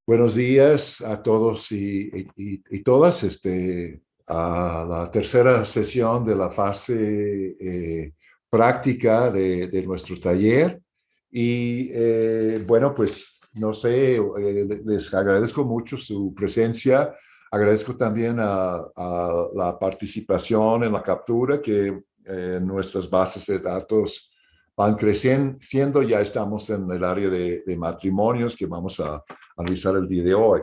Buenos días a todos y todas. A la tercera sesión de la fase práctica de nuestro taller. Bueno, pues no sé, les agradezco mucho su presencia. Agradezco también a la participación en la captura que nuestras bases de datos van creciendo. Ya estamos en el área de matrimonios que vamos a analizar el día de hoy.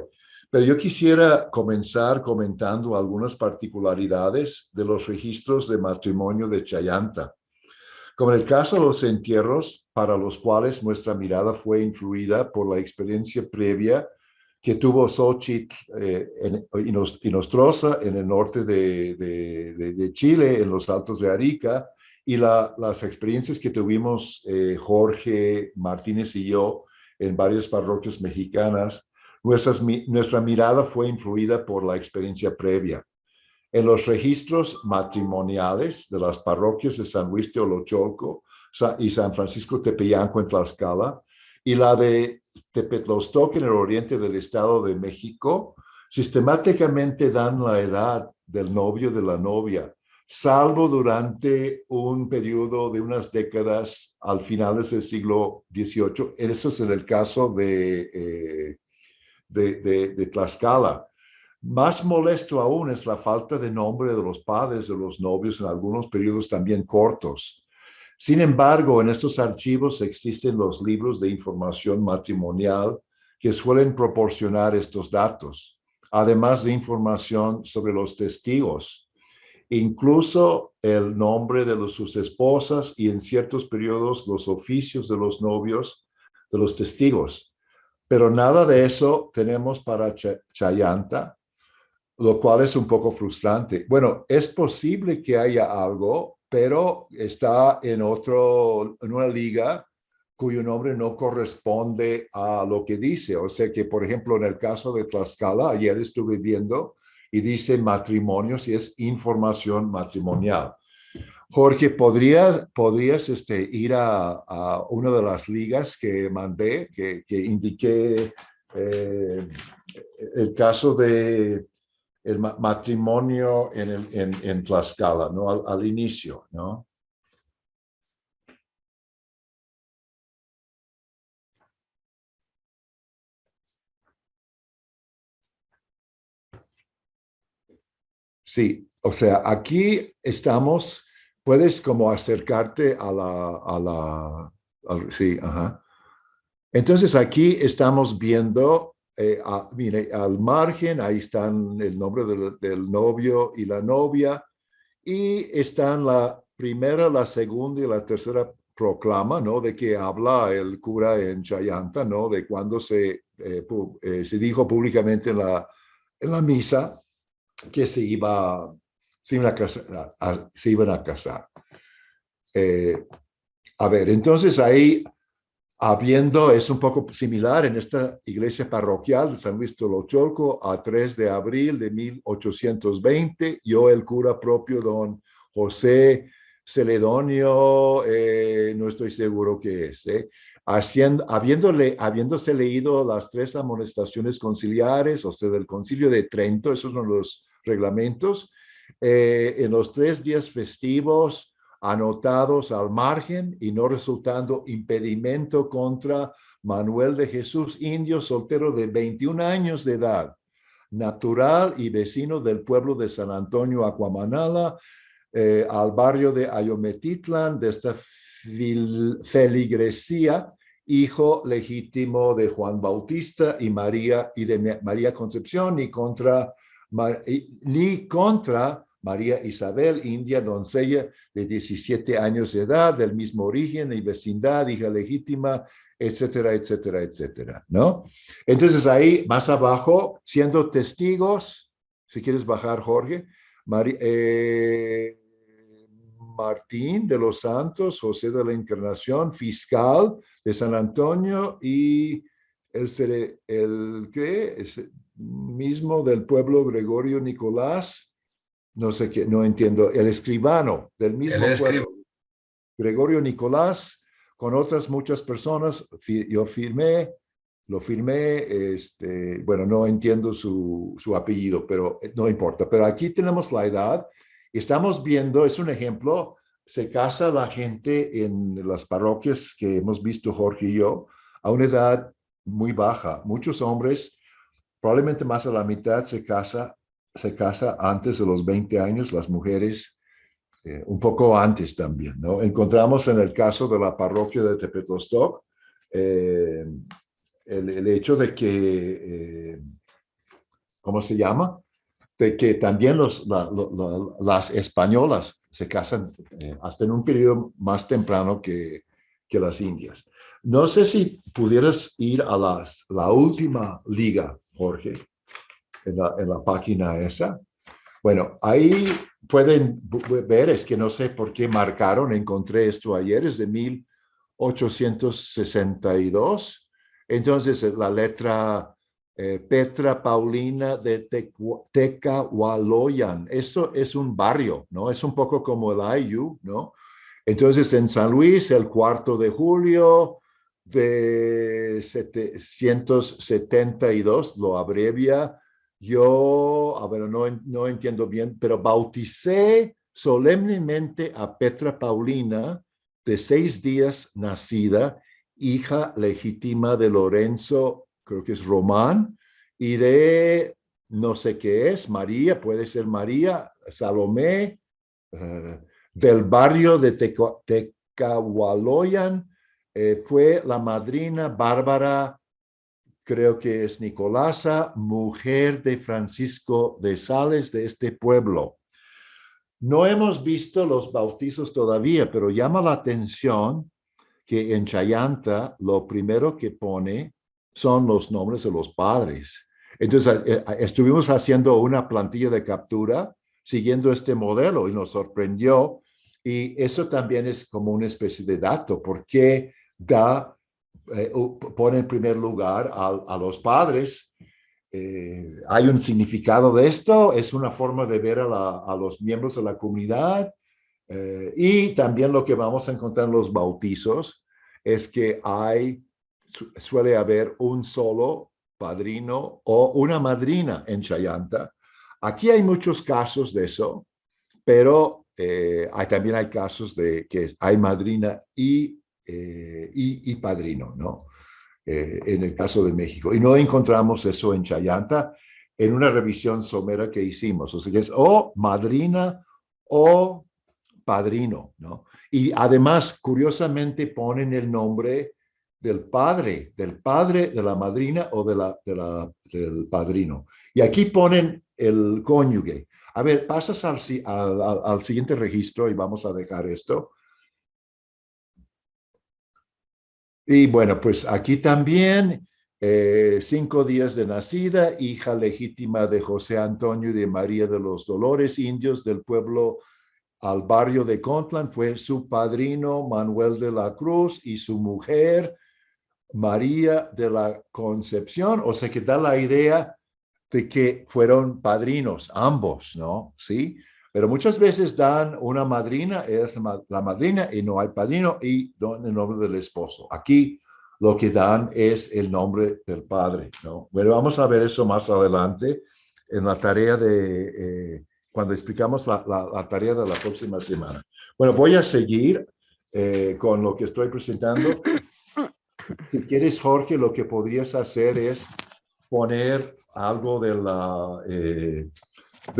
Pero yo quisiera comenzar comentando algunas particularidades de los registros de matrimonio de Chayanta, como en el caso de los entierros para los cuales nuestra mirada fue influida por la experiencia previa que tuvo Xochitl y Nostroza en el norte de Chile, en los Altos de Arica, y las experiencias que tuvimos Jorge Martínez y yo en varias parroquias mexicanas. Nuestra mirada fue influida por la experiencia previa. En los registros matrimoniales de las parroquias de San Luis de Olocholco y San Francisco Tepeyanco en Tlaxcala y la de Tepetlostoc en el oriente del Estado de México, sistemáticamente dan la edad del novio de la novia, salvo durante un periodo de unas décadas al finales del siglo XVIII. Eso es en el caso de Tlaxcala. Más molesto aún es la falta de nombre de los padres de los novios en algunos periodos también cortos. Sin embargo, en estos archivos existen los libros de información matrimonial que suelen proporcionar estos datos, además de información sobre los testigos, incluso el nombre de sus esposas y en ciertos periodos los oficios de los novios de los testigos. Pero nada de eso tenemos para Chayanta, lo cual es un poco frustrante. Bueno, es posible que haya algo, pero está en una liga cuyo nombre no corresponde a lo que dice. O sea que, por ejemplo, en el caso de Tlaxcala, ayer estuve viendo y dice matrimonios y es información matrimonial. Jorge, ¿podrías ir a una de las ligas que mandé, que indiqué el caso de el matrimonio en Tlaxcala, ¿no? Al inicio, ¿no? Sí, o sea, aquí estamos, puedes como acercarte sí, ajá. Entonces aquí estamos viendo, mire, al margen, ahí están el nombre del novio y la novia, y están la primera, la segunda y la tercera proclama, ¿no? De que habla el cura en Chayanta, ¿no? De cuando se dijo públicamente en la misa que se iban a casar. Eh, a ver, entonces ahí es un poco similar en esta iglesia parroquial de San Luis Tolocholco, a 3 de abril de 1820, yo el cura propio, don José Celedonio, no estoy seguro qué es, habiéndose leído las tres amonestaciones conciliares, o sea, del Concilio de Trento, esos son los reglamentos, en los 3 días festivos, anotados al margen y no resultando impedimento contra Manuel de Jesús, indio soltero de 21 años de edad, natural y vecino del pueblo de San Antonio Acuamanala, al barrio de Ayometitlan, de esta feligresía, hijo legítimo de Juan Bautista y de María Concepción, ni contra María Isabel, india doncella de 17 años de edad, del mismo origen y vecindad, hija legítima, etcétera, etcétera, etcétera, ¿no? Entonces ahí, más abajo, siendo testigos, si quieres bajar, Jorge, Martín de los Santos, José de la Encarnación, fiscal de San Antonio, y ¿qué? Es mismo del pueblo Gregorio Nicolás, no sé qué, no entiendo, el escribano del Él mismo escribe. pueblo, Gregorio Nicolás, con otras muchas personas, yo firmé, lo firmé, bueno, no entiendo su apellido, pero no importa. Pero aquí tenemos la edad. Estamos viendo, es un ejemplo, se casa la gente en las parroquias que hemos visto Jorge y yo a una edad muy baja. Muchos hombres, probablemente más a la mitad, se casa antes de los 20 años, las mujeres un poco antes también, ¿no? Encontramos en el caso de la parroquia de Tepetostok, eh, el hecho de que, ¿cómo se llama? De que también las españolas se casan hasta en un periodo más temprano que las indias. No sé si pudieras ir a la última liga, Jorge, en la página esa. Bueno, ahí pueden ver, es que no sé por qué marcaron, encontré esto ayer, es de 1862. Entonces, la letra Petra Paulina de Tecawaloyan. Esto es un barrio, ¿no? Es un poco como el IU, ¿no? Entonces, en San Luis, el 4 de julio de 772, lo abrevia. Yo, a ver, no entiendo bien, pero bauticé solemnemente a Petra Paulina, de 6 días nacida, hija legítima de Lorenzo, creo que es Román, y de no sé qué es, María, puede ser María, Salomé, del barrio de Tecawaloyan, fue la madrina Bárbara, creo que es Nicolasa, mujer de Francisco de Sales de este pueblo. No hemos visto los bautizos todavía, pero llama la atención que en Chayanta lo primero que pone son los nombres de los padres. Entonces, estuvimos haciendo una plantilla de captura siguiendo este modelo y nos sorprendió. Y eso también es como una especie de dato, porque pone en primer lugar a los padres. Hay un significado de esto, es una forma de ver a los miembros de la comunidad. Y también lo que vamos a encontrar en los bautizos es que suele haber un solo padrino o una madrina en Chayanta. Aquí hay muchos casos de eso, pero también hay casos de que hay madrina y padrino, ¿no? En el caso de México. Y no encontramos eso en Chayanta en una revisión somera que hicimos. O sea, que es o madrina o padrino, ¿no? Y además, curiosamente, ponen el nombre del padre de la madrina o del padrino. Y aquí ponen el cónyuge. A ver, pasas al siguiente registro y vamos a dejar esto. Y bueno, pues aquí también, 5 días de nacida, hija legítima de José Antonio y de María de los Dolores, indios del pueblo al barrio de Contlan, fue su padrino Manuel de la Cruz y su mujer María de la Concepción. O sea que da la idea de que fueron padrinos ambos, ¿no? Sí, pero muchas veces dan una madrina, es la madrina y no hay padrino y dan el nombre del esposo. Aquí lo que dan es el nombre del padre, ¿no? Bueno, vamos a ver eso más adelante en la tarea cuando explicamos la tarea de la próxima semana. Bueno, voy a seguir con lo que estoy presentando. Si quieres, Jorge, lo que podrías hacer es poner algo de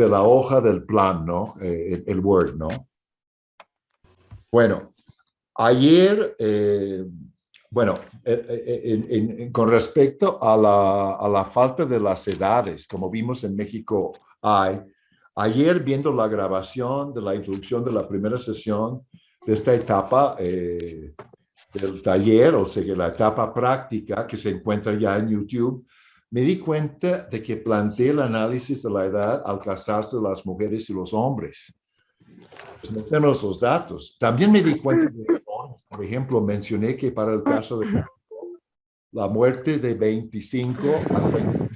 la hoja del plan, ¿no? El Word, ¿no? Bueno, ayer, bueno, con respecto a la falta de las edades, como vimos en México, ayer viendo la grabación de la introducción de la primera sesión de esta etapa del taller, o sea, la etapa práctica que se encuentra ya en YouTube, me di cuenta de que planteé el análisis de la edad al casarse las mujeres y los hombres. Pues no tenemos los datos. También me di cuenta de, por ejemplo, mencioné que para el caso de la muerte de 25 a 30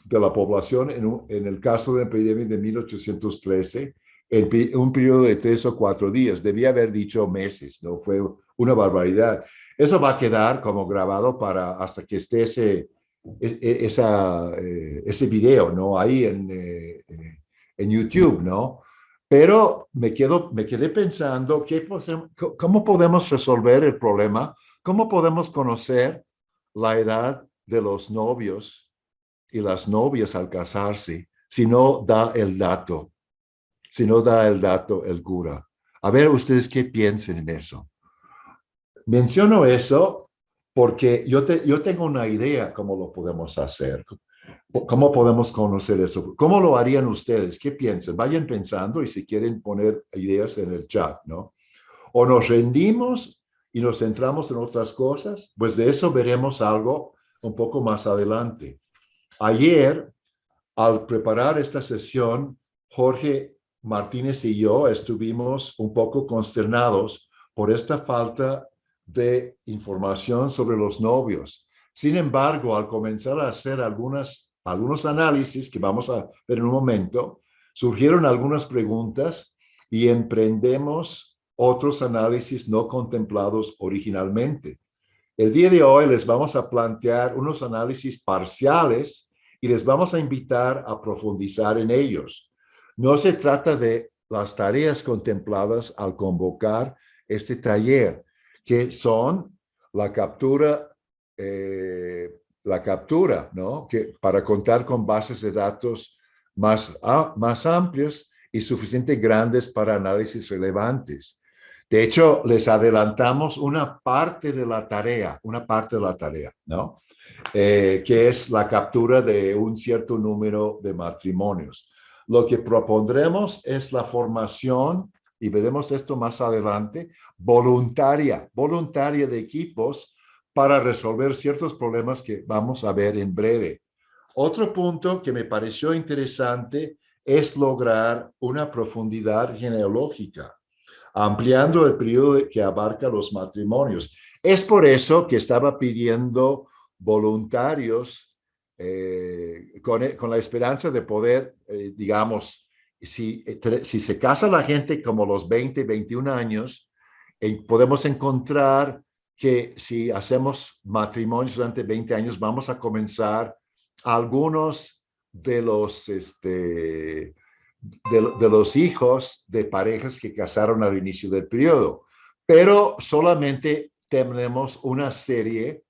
de la población en el caso de la epidemia de 1813, en un periodo de 3 o 4 días, debía haber dicho meses, ¿no? Fue una barbaridad. Eso va a quedar como grabado para hasta que esté ese video, ¿no? Ahí en YouTube, ¿no? Pero me quedé pensando, ¿cómo podemos resolver el problema? ¿Cómo podemos conocer la edad de los novios y las novias al casarse si no da el dato? Si no da el dato el cura. A ver, ustedes qué piensan en eso. Menciono eso porque yo tengo una idea cómo lo podemos hacer, cómo podemos conocer eso, cómo lo harían ustedes, qué piensan, vayan pensando y si quieren poner ideas en el chat, ¿no? O nos rendimos y nos centramos en otras cosas, pues de eso veremos algo un poco más adelante. Ayer, al preparar esta sesión, Jorge Martínez y yo estuvimos un poco consternados por esta falta de información sobre los novios. Sin embargo, al comenzar a hacer algunos análisis que vamos a ver en un momento, surgieron algunas preguntas y emprendemos otros análisis no contemplados originalmente. El día de hoy les vamos a plantear unos análisis parciales y les vamos a invitar a profundizar en ellos. No se trata de las tareas contempladas al convocar este taller, que son la captura, ¿no? Que para contar con bases de datos más amplias y suficientemente grandes para análisis relevantes. De hecho, les adelantamos una parte de la tarea, ¿no? Que es la captura de un cierto número de matrimonios. Lo que propondremos es la formación, y veremos esto más adelante, voluntaria de equipos para resolver ciertos problemas que vamos a ver en breve. Otro punto que me pareció interesante es lograr una profundidad genealógica ampliando el periodo que abarca los matrimonios. Es por eso que estaba pidiendo voluntarios con la esperanza de poder, digamos, si se casa la gente como los 20, 21 años, podemos encontrar que si hacemos matrimonios durante 20 años, vamos a comenzar algunos de los hijos de parejas que casaron al inicio del periodo, pero solamente tenemos una serie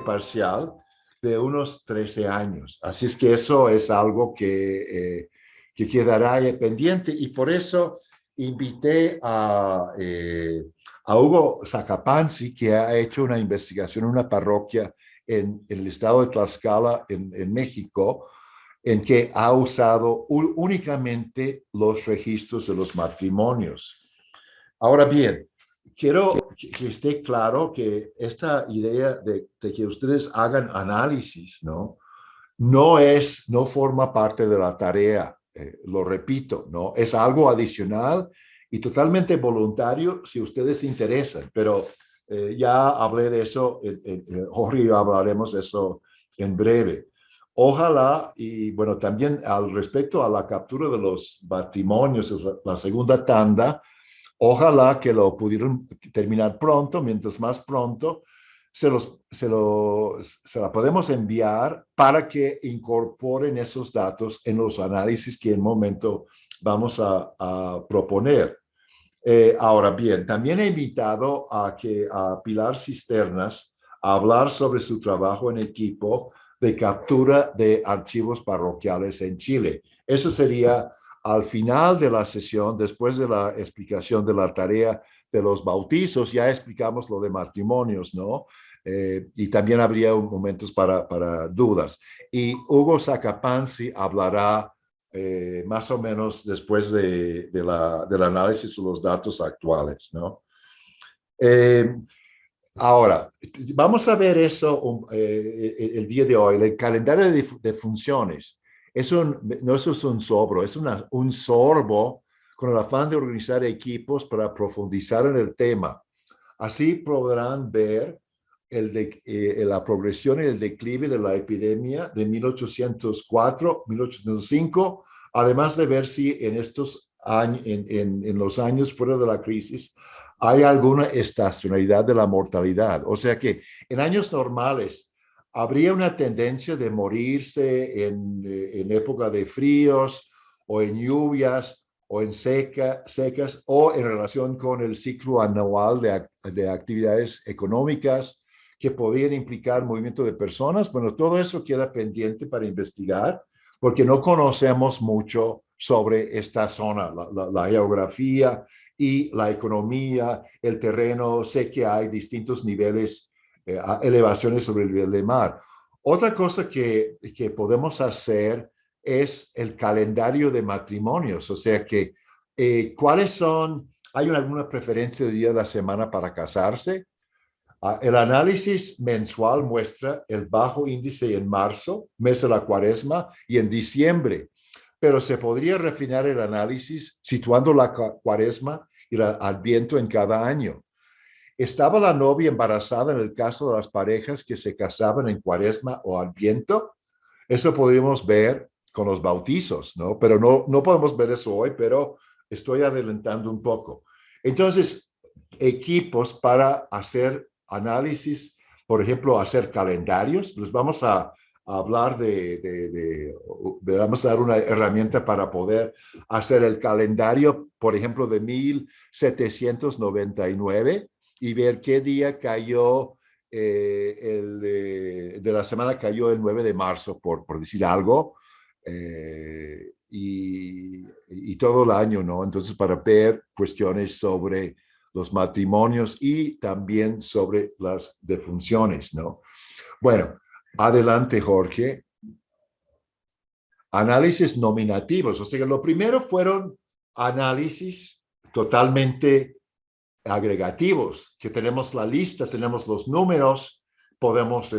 parcial de unos 13 años. Así es que eso es algo que quedará pendiente y por eso invité a Hugo Sacapanzi, que ha hecho una investigación en una parroquia en el estado de Tlaxcala, en México, en que ha usado únicamente los registros de los matrimonios. Ahora bien, quiero que esté claro que esta idea de que ustedes hagan análisis, ¿no? No forma parte de la tarea, lo repito, ¿no? Es algo adicional y totalmente voluntario si ustedes se interesan, pero ya hablé de eso, Jorge y yo hablaremos de eso en breve. Ojalá, y bueno, también al respecto a la captura de los matrimonios, la segunda tanda, ojalá que lo pudieran terminar pronto, mientras más pronto, se la podemos enviar para que incorporen esos datos en los análisis que en momento vamos a proponer. Ahora bien, también he invitado a Pilar Cisternas a hablar sobre su trabajo en equipo de captura de archivos parroquiales en Chile. Eso sería al final de la sesión, después de la explicación de la tarea de los bautizos, ya explicamos lo de matrimonios, ¿no? Y también habría momentos para dudas. Y Hugo Sacapanzi hablará más o menos después del análisis de los datos actuales, ¿no? Eh, Ahora, vamos a ver eso el día de hoy. El calendario de funciones no es un sobro, es un sorbo con el afán de organizar equipos para profundizar en el tema. Así podrán ver la progresión y el declive de la epidemia de 1804-1805, además de ver si en estos años, en los años fuera de la crisis, hay alguna estacionalidad de la mortalidad. O sea que en años normales habría una tendencia de morirse en época de fríos o en lluvias o en secas o en relación con el ciclo anual de actividades económicas que podrían implicar movimiento de personas. Bueno, todo eso queda pendiente para investigar porque no conocemos mucho sobre esta zona, la geografía y la economía, el terreno. Sé que hay distintos niveles, elevaciones sobre el nivel de mar. Otra cosa que podemos hacer es el calendario de matrimonios, o sea que, ¿cuáles son? ¿Hay alguna preferencia de día de la semana para casarse? El análisis mensual muestra el bajo índice en marzo, mes de la cuaresma, y en diciembre, pero se podría refinar el análisis situando la cuaresma y el adviento en cada año. ¿Estaba la novia embarazada en el caso de las parejas que se casaban en cuaresma o adviento? Eso podríamos ver con los bautizos, ¿no? Pero no podemos ver eso hoy, pero estoy adelantando un poco. Entonces, equipos para hacer análisis, por ejemplo, hacer calendarios. Les vamos a hablar vamos a dar una herramienta para poder hacer el calendario, por ejemplo, de 1799 y ver qué día cayó de la semana cayó el 9 de marzo, por decir algo, y todo el año, ¿no? Entonces, para ver cuestiones sobre los matrimonios y también sobre las defunciones, ¿no? Bueno, adelante, Jorge. Análisis nominativos, o sea que lo primero fueron análisis totalmente agregativos, que tenemos la lista, tenemos los números, podemos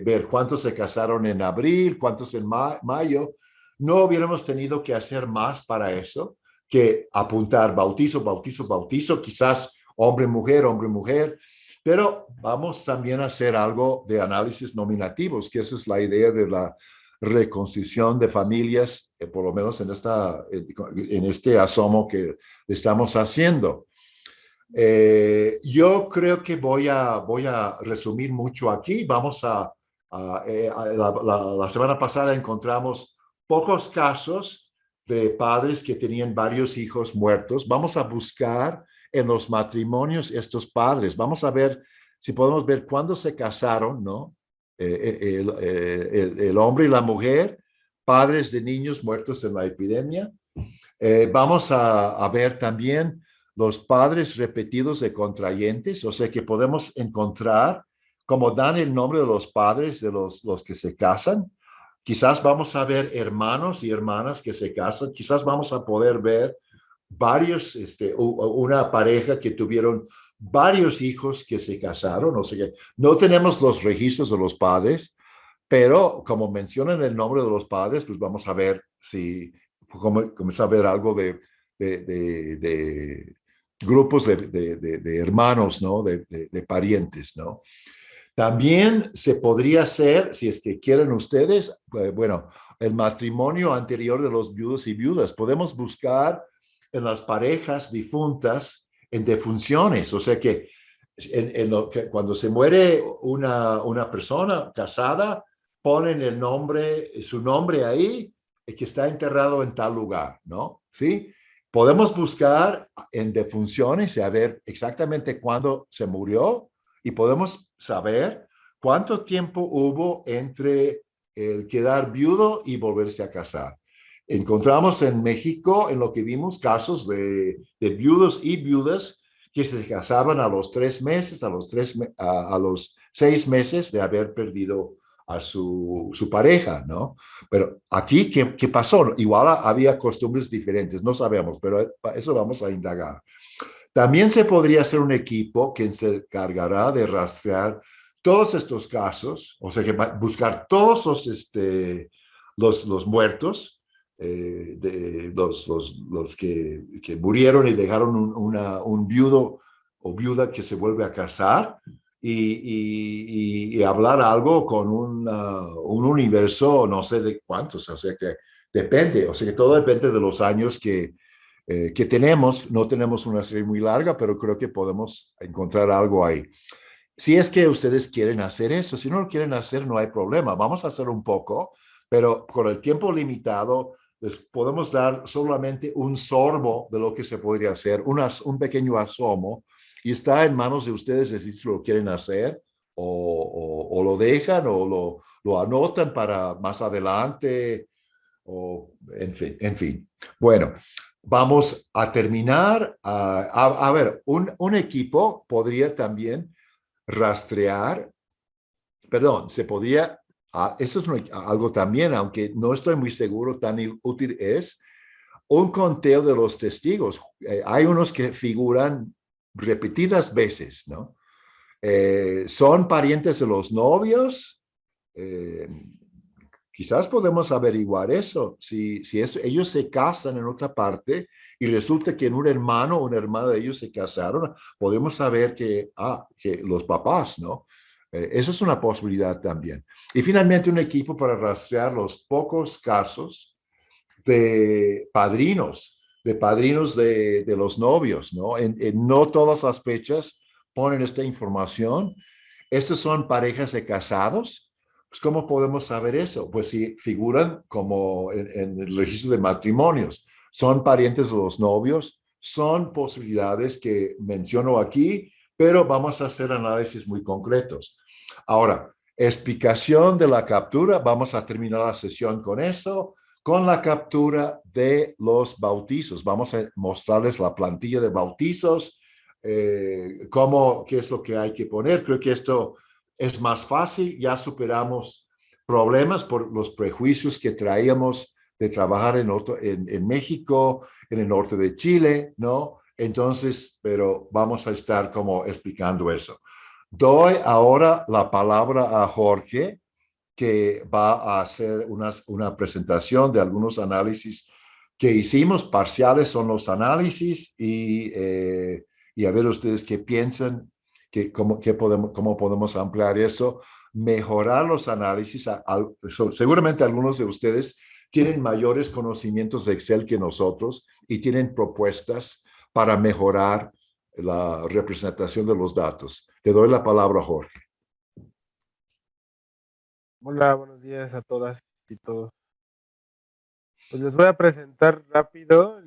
ver cuántos se casaron en abril, cuántos en mayo. No hubiéramos tenido que hacer más para eso que apuntar bautizo, bautizo, bautizo, quizás hombre, mujer, pero vamos también a hacer algo de análisis nominativos, que esa es la idea de la reconstrucción de familias, por lo menos en este asomo que estamos haciendo. Yo creo que voy a resumir mucho aquí. La semana pasada encontramos pocos casos de padres que tenían varios hijos muertos. Vamos a buscar en los matrimonios estos padres. Vamos a ver si podemos ver cuándo se casaron, ¿no? El hombre y la mujer, padres de niños muertos en la epidemia. Vamos a ver también los padres repetidos de contrayentes, o sea que podemos encontrar, como dan el nombre de los padres de los que se casan, quizás vamos a ver hermanos y hermanas que se casan, quizás vamos a poder ver una pareja que tuvieron varios hijos que se casaron, o sea que no tenemos los registros de los padres, pero como mencionan el nombre de los padres, pues vamos a ver si comienza a ver algo de grupos de hermanos, ¿no? De parientes, ¿no? También se podría hacer, si es que quieren ustedes, bueno, el matrimonio anterior de los viudos y viudas. Podemos buscar en las parejas difuntas en defunciones, o sea que, cuando se muere una persona casada, ponen el nombre, su nombre ahí, que está enterrado en tal lugar, ¿no? ¿Sí? Podemos buscar en defunciones y a ver exactamente cuándo se murió y podemos saber cuánto tiempo hubo entre el quedar viudo y volverse a casar. Encontramos en México, en lo que vimos, casos de viudos y viudas que se casaban a los 3 meses, a los 6 meses de haber perdido a su pareja, ¿no? Pero aquí, ¿qué pasó? Igual había costumbres diferentes, no sabemos, pero eso vamos a indagar. También se podría hacer un equipo que se encargará de rastrear todos estos casos, o sea, que buscar todos los muertos, los que murieron y dejaron un viudo o viuda que se vuelve a casar y hablar algo con un universo, no sé de cuántos, o sea que depende, o sea que todo depende de los años que tenemos. No tenemos una serie muy larga, pero creo que podemos encontrar algo ahí. Si es que ustedes quieren hacer eso, si no lo quieren hacer, no hay problema. Vamos a hacer un poco, pero con el tiempo limitado, les podemos dar solamente un sorbo de lo que se podría hacer, un pequeño asomo, y está en manos de ustedes decir si lo quieren hacer o lo dejan o lo anotan para más adelante, o en fin, en fin. Bueno, vamos a terminar. A ver, un equipo podría también rastrear, perdón, se podría, eso es algo también, aunque no estoy muy seguro tan útil es, un conteo de los testigos. Hay unos que figuran repetidas veces, ¿no? Son parientes de los novios. Eh, Quizás podemos averiguar eso. Si ellos se casan en otra parte y resulta que en un hermano o una hermana de ellos se casaron, podemos saber que los papás, ¿no? Eso es una posibilidad también. Y finalmente un equipo para rastrear los pocos casos de padrinos de los novios, ¿no? No todas las fechas ponen esta información. Estas son parejas de casados. Pues, ¿cómo podemos saber eso? Pues si figuran como en el registro de matrimonios, son parientes de los novios, son posibilidades que menciono aquí, pero vamos a hacer análisis muy concretos. Ahora, explicación de la captura, vamos a terminar la sesión con eso, con la captura de los bautizos. Vamos a mostrarles la plantilla de bautizos, qué es lo que hay que poner. Creo que esto es más fácil. Ya superamos problemas por los prejuicios que traíamos de trabajar en México, en el norte de Chile, ¿no? Entonces, pero vamos a estar como explicando eso. Doy ahora la palabra a Jorge, que va a hacer una presentación de algunos análisis que hicimos. Parciales son los análisis y a ver ustedes qué piensan, cómo podemos ampliar eso, mejorar los análisis. Seguramente algunos de ustedes tienen mayores conocimientos de Excel que nosotros y tienen propuestas para mejorar la representación de los datos. Te doy la palabra, Jorge. Hola, buenos días a todas y todos. Pues les voy a presentar rápido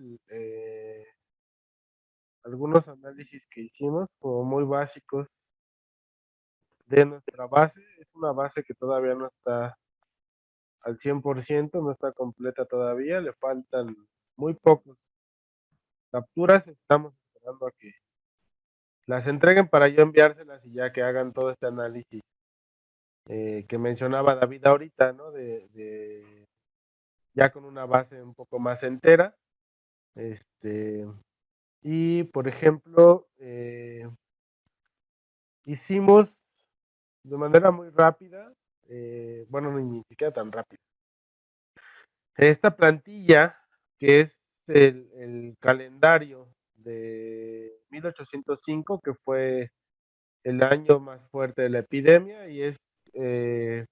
algunos análisis que hicimos, como muy básicos, de nuestra base. Es una base que todavía no está al 100%, no está completa todavía, le faltan muy pocos capturas. Estamos esperando a que las entreguen para yo enviárselas y ya que hagan todo este análisis que mencionaba David ahorita, ¿no? Ya con una base un poco más entera. Y, por ejemplo, hicimos de manera muy rápida, bueno, ni siquiera tan rápida, esta plantilla que es el calendario de 1805, que fue el año más fuerte de la epidemia, y es el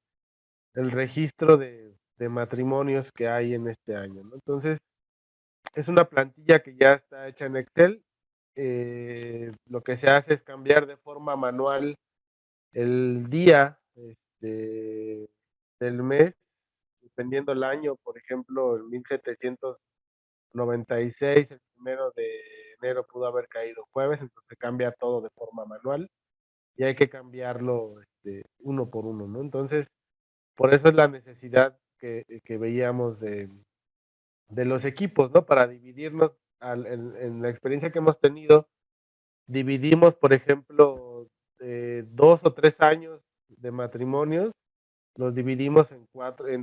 registro de matrimonios que hay en este año, ¿no? Entonces, es una plantilla que ya está hecha en Excel. Lo que se hace es cambiar de forma manual el día del mes, dependiendo el año. Por ejemplo, en 1796, el 1 de enero pudo haber caído jueves, entonces se cambia todo de forma manual y hay que cambiarlo uno por uno, ¿no? Entonces, por eso es la necesidad que veíamos de los equipos, ¿no? Para dividirnos en la experiencia que hemos tenido. Dividimos, por ejemplo, 2 o 3 años de matrimonios, los dividimos en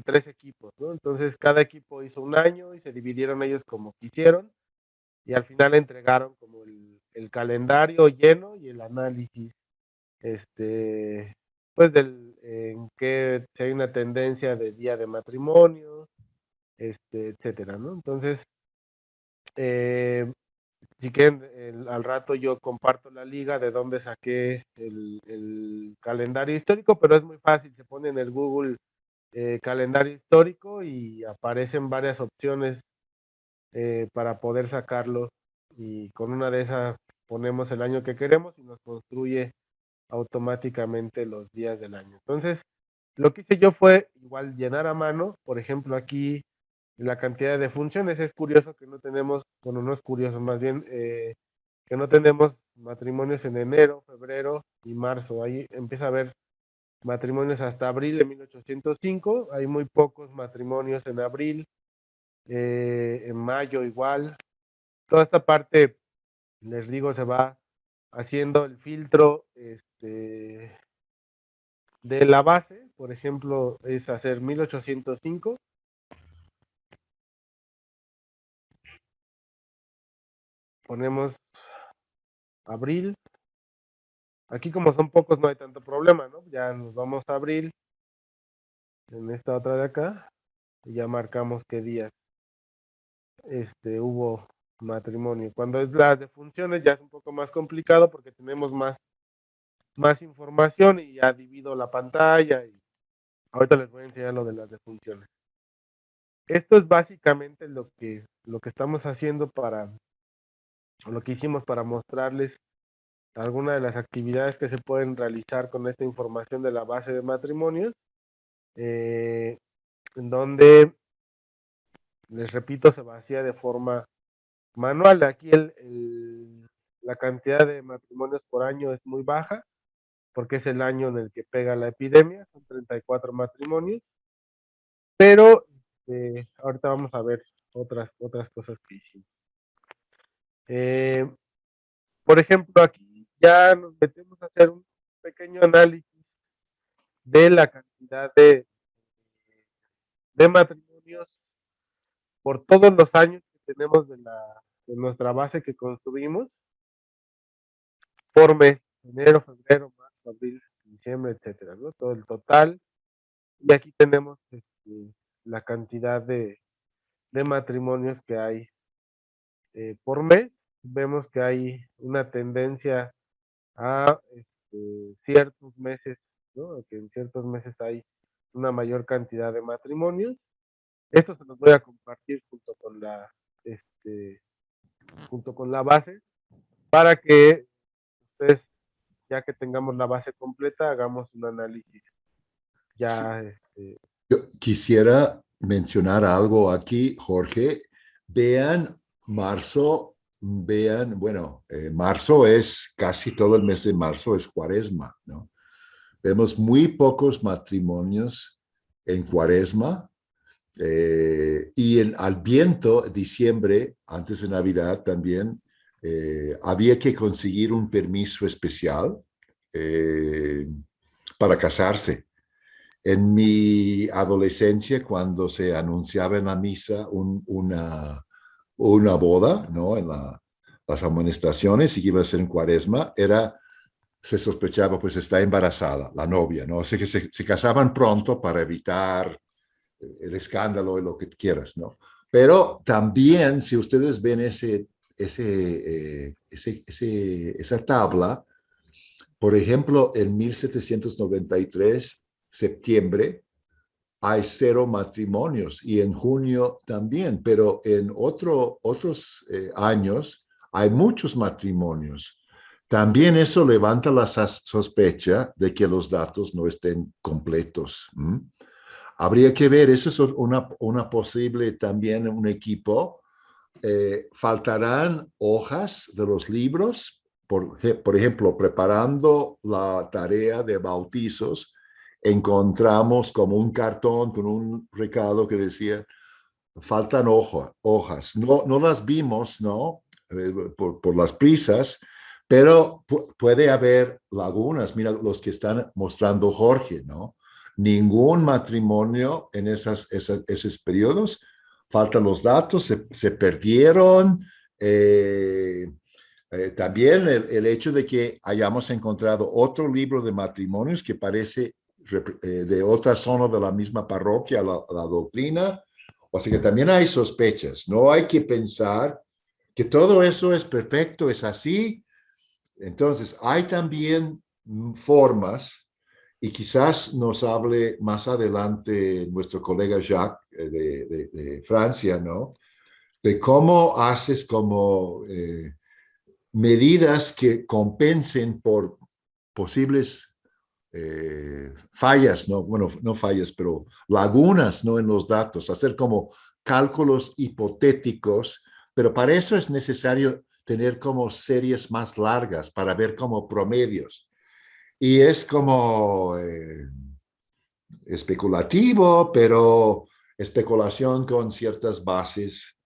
3 equipos, ¿no? Entonces cada equipo hizo un año y se dividieron ellos como quisieron y al final entregaron como el calendario lleno y el análisis, pues en qué, si hay una tendencia de día de matrimonio, etcétera, ¿no? Entonces, eh, si quieren, al rato yo comparto la liga de donde saqué el calendario histórico, pero es muy fácil, se pone en el Google calendario histórico y aparecen varias opciones para poder sacarlo, y con una de esas ponemos el año que queremos y nos construye automáticamente los días del año. Entonces, lo que hice yo fue igual llenar a mano. Por ejemplo, aquí la cantidad de funciones. Es curioso que no tenemos, bueno, no es curioso, más bien que no tenemos matrimonios en enero, febrero y marzo. Ahí empieza a haber matrimonios hasta abril de 1805. Hay muy pocos matrimonios en abril, en mayo igual. Toda esta parte, les digo, se va haciendo el filtro de la base. Por ejemplo, es hacer 1805. Ponemos abril. Aquí como son pocos no hay tanto problema, ¿no? Ya nos vamos a abril en esta otra de acá y ya marcamos qué días hubo matrimonio. Cuando es las de funciones ya es un poco más complicado porque tenemos más información y ya divido la pantalla, y ahorita les voy a enseñar lo de las de funciones. Esto es básicamente lo que estamos haciendo o lo que hicimos para mostrarles algunas de las actividades que se pueden realizar con esta información de la base de matrimonios, en donde, les repito, se vacía de forma manual. Aquí la cantidad de matrimonios por año es muy baja, porque es el año en el que pega la epidemia, son 34 matrimonios, pero ahorita vamos a ver otras cosas que hicimos. Por ejemplo, aquí ya nos metemos a hacer un pequeño análisis de la cantidad de matrimonios por todos los años que tenemos de nuestra base que construimos por mes: enero, febrero, marzo, abril, diciembre, etcétera, ¿no? Todo el total. Y aquí tenemos la cantidad de matrimonios que hay por mes. Vemos que hay una tendencia a ciertos meses, ¿no? Que en ciertos meses hay una mayor cantidad de matrimonios. Esto se los voy a compartir junto con la base, para que ustedes, ya que tengamos la base completa, hagamos un análisis Sí. ya. Yo quisiera mencionar algo aquí, Jorge. Vean marzo, vean, bueno, marzo es casi todo el mes de marzo, es cuaresma, ¿no? Vemos muy pocos matrimonios en cuaresma, y en Adviento, diciembre, antes de Navidad también, había que conseguir un permiso especial eh, para casarse. En mi adolescencia, cuando se anunciaba en la misa una boda, ¿no? En las amonestaciones, y que iba a ser en cuaresma, se sospechaba, pues está embarazada la novia, ¿no? O sea que se casaban pronto para evitar el escándalo y lo que quieras, ¿no? Pero también, si ustedes ven esa tabla, por ejemplo, en 1793, septiembre, hay 0 matrimonios, y en junio también, pero en otros años hay muchos matrimonios. También eso levanta la sospecha de que los datos no estén completos. Habría que ver, eso es una posible también un equipo. Faltarán hojas de los libros, por ejemplo, preparando la tarea de bautizos, encontramos como un cartón con un recado que decía, faltan hojas. No las vimos, ¿no? Por las prisas, pero puede haber lagunas. Mira los que están mostrando Jorge, ¿no? Ningún matrimonio en esos periodos. Faltan los datos, se perdieron. Eh, También hecho de que hayamos encontrado otro libro de matrimonios que parece de otra zona de la misma parroquia, la doctrina. O sea que también hay sospechas. No hay que pensar que todo eso es perfecto, es así. Entonces, hay también formas, y quizás nos hable más adelante nuestro colega Jacques de Francia, ¿no? de cómo haces como medidas que compensen por posibles fallas, ¿no? Bueno, no fallas, pero lagunas, ¿no? En los datos, hacer como cálculos hipotéticos, pero para eso es necesario tener como series más largas para ver como promedios. Y es como especulativo, pero especulación con ciertas bases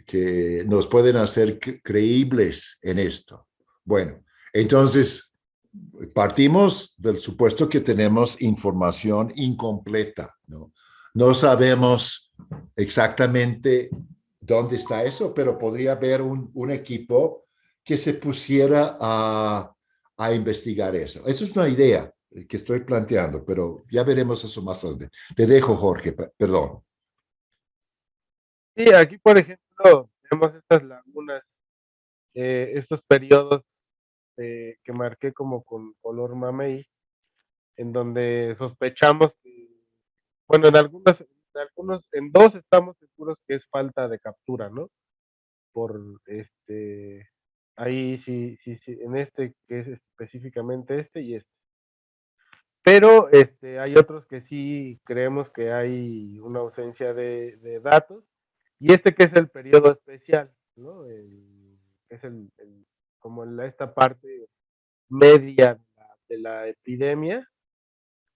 que nos pueden hacer creíbles en esto. Bueno, entonces partimos del supuesto que tenemos información incompleta, ¿no? No sabemos exactamente dónde está eso, pero podría haber un equipo que se pusiera a investigar eso. Eso es una idea que estoy planteando, pero ya veremos eso más adelante. Te dejo, Jorge, perdón. Sí, aquí, por ejemplo, tenemos estas lagunas, estos periodos que marqué como con color mamey, en donde sospechamos que, bueno, en dos estamos seguros que es falta de captura, ¿no? Por ahí sí, sí, sí, en este que es específicamente este y este. Pero hay otros que sí creemos que hay una ausencia de datos, y este que es el periodo especial, ¿no? Que es como esta parte media de la epidemia,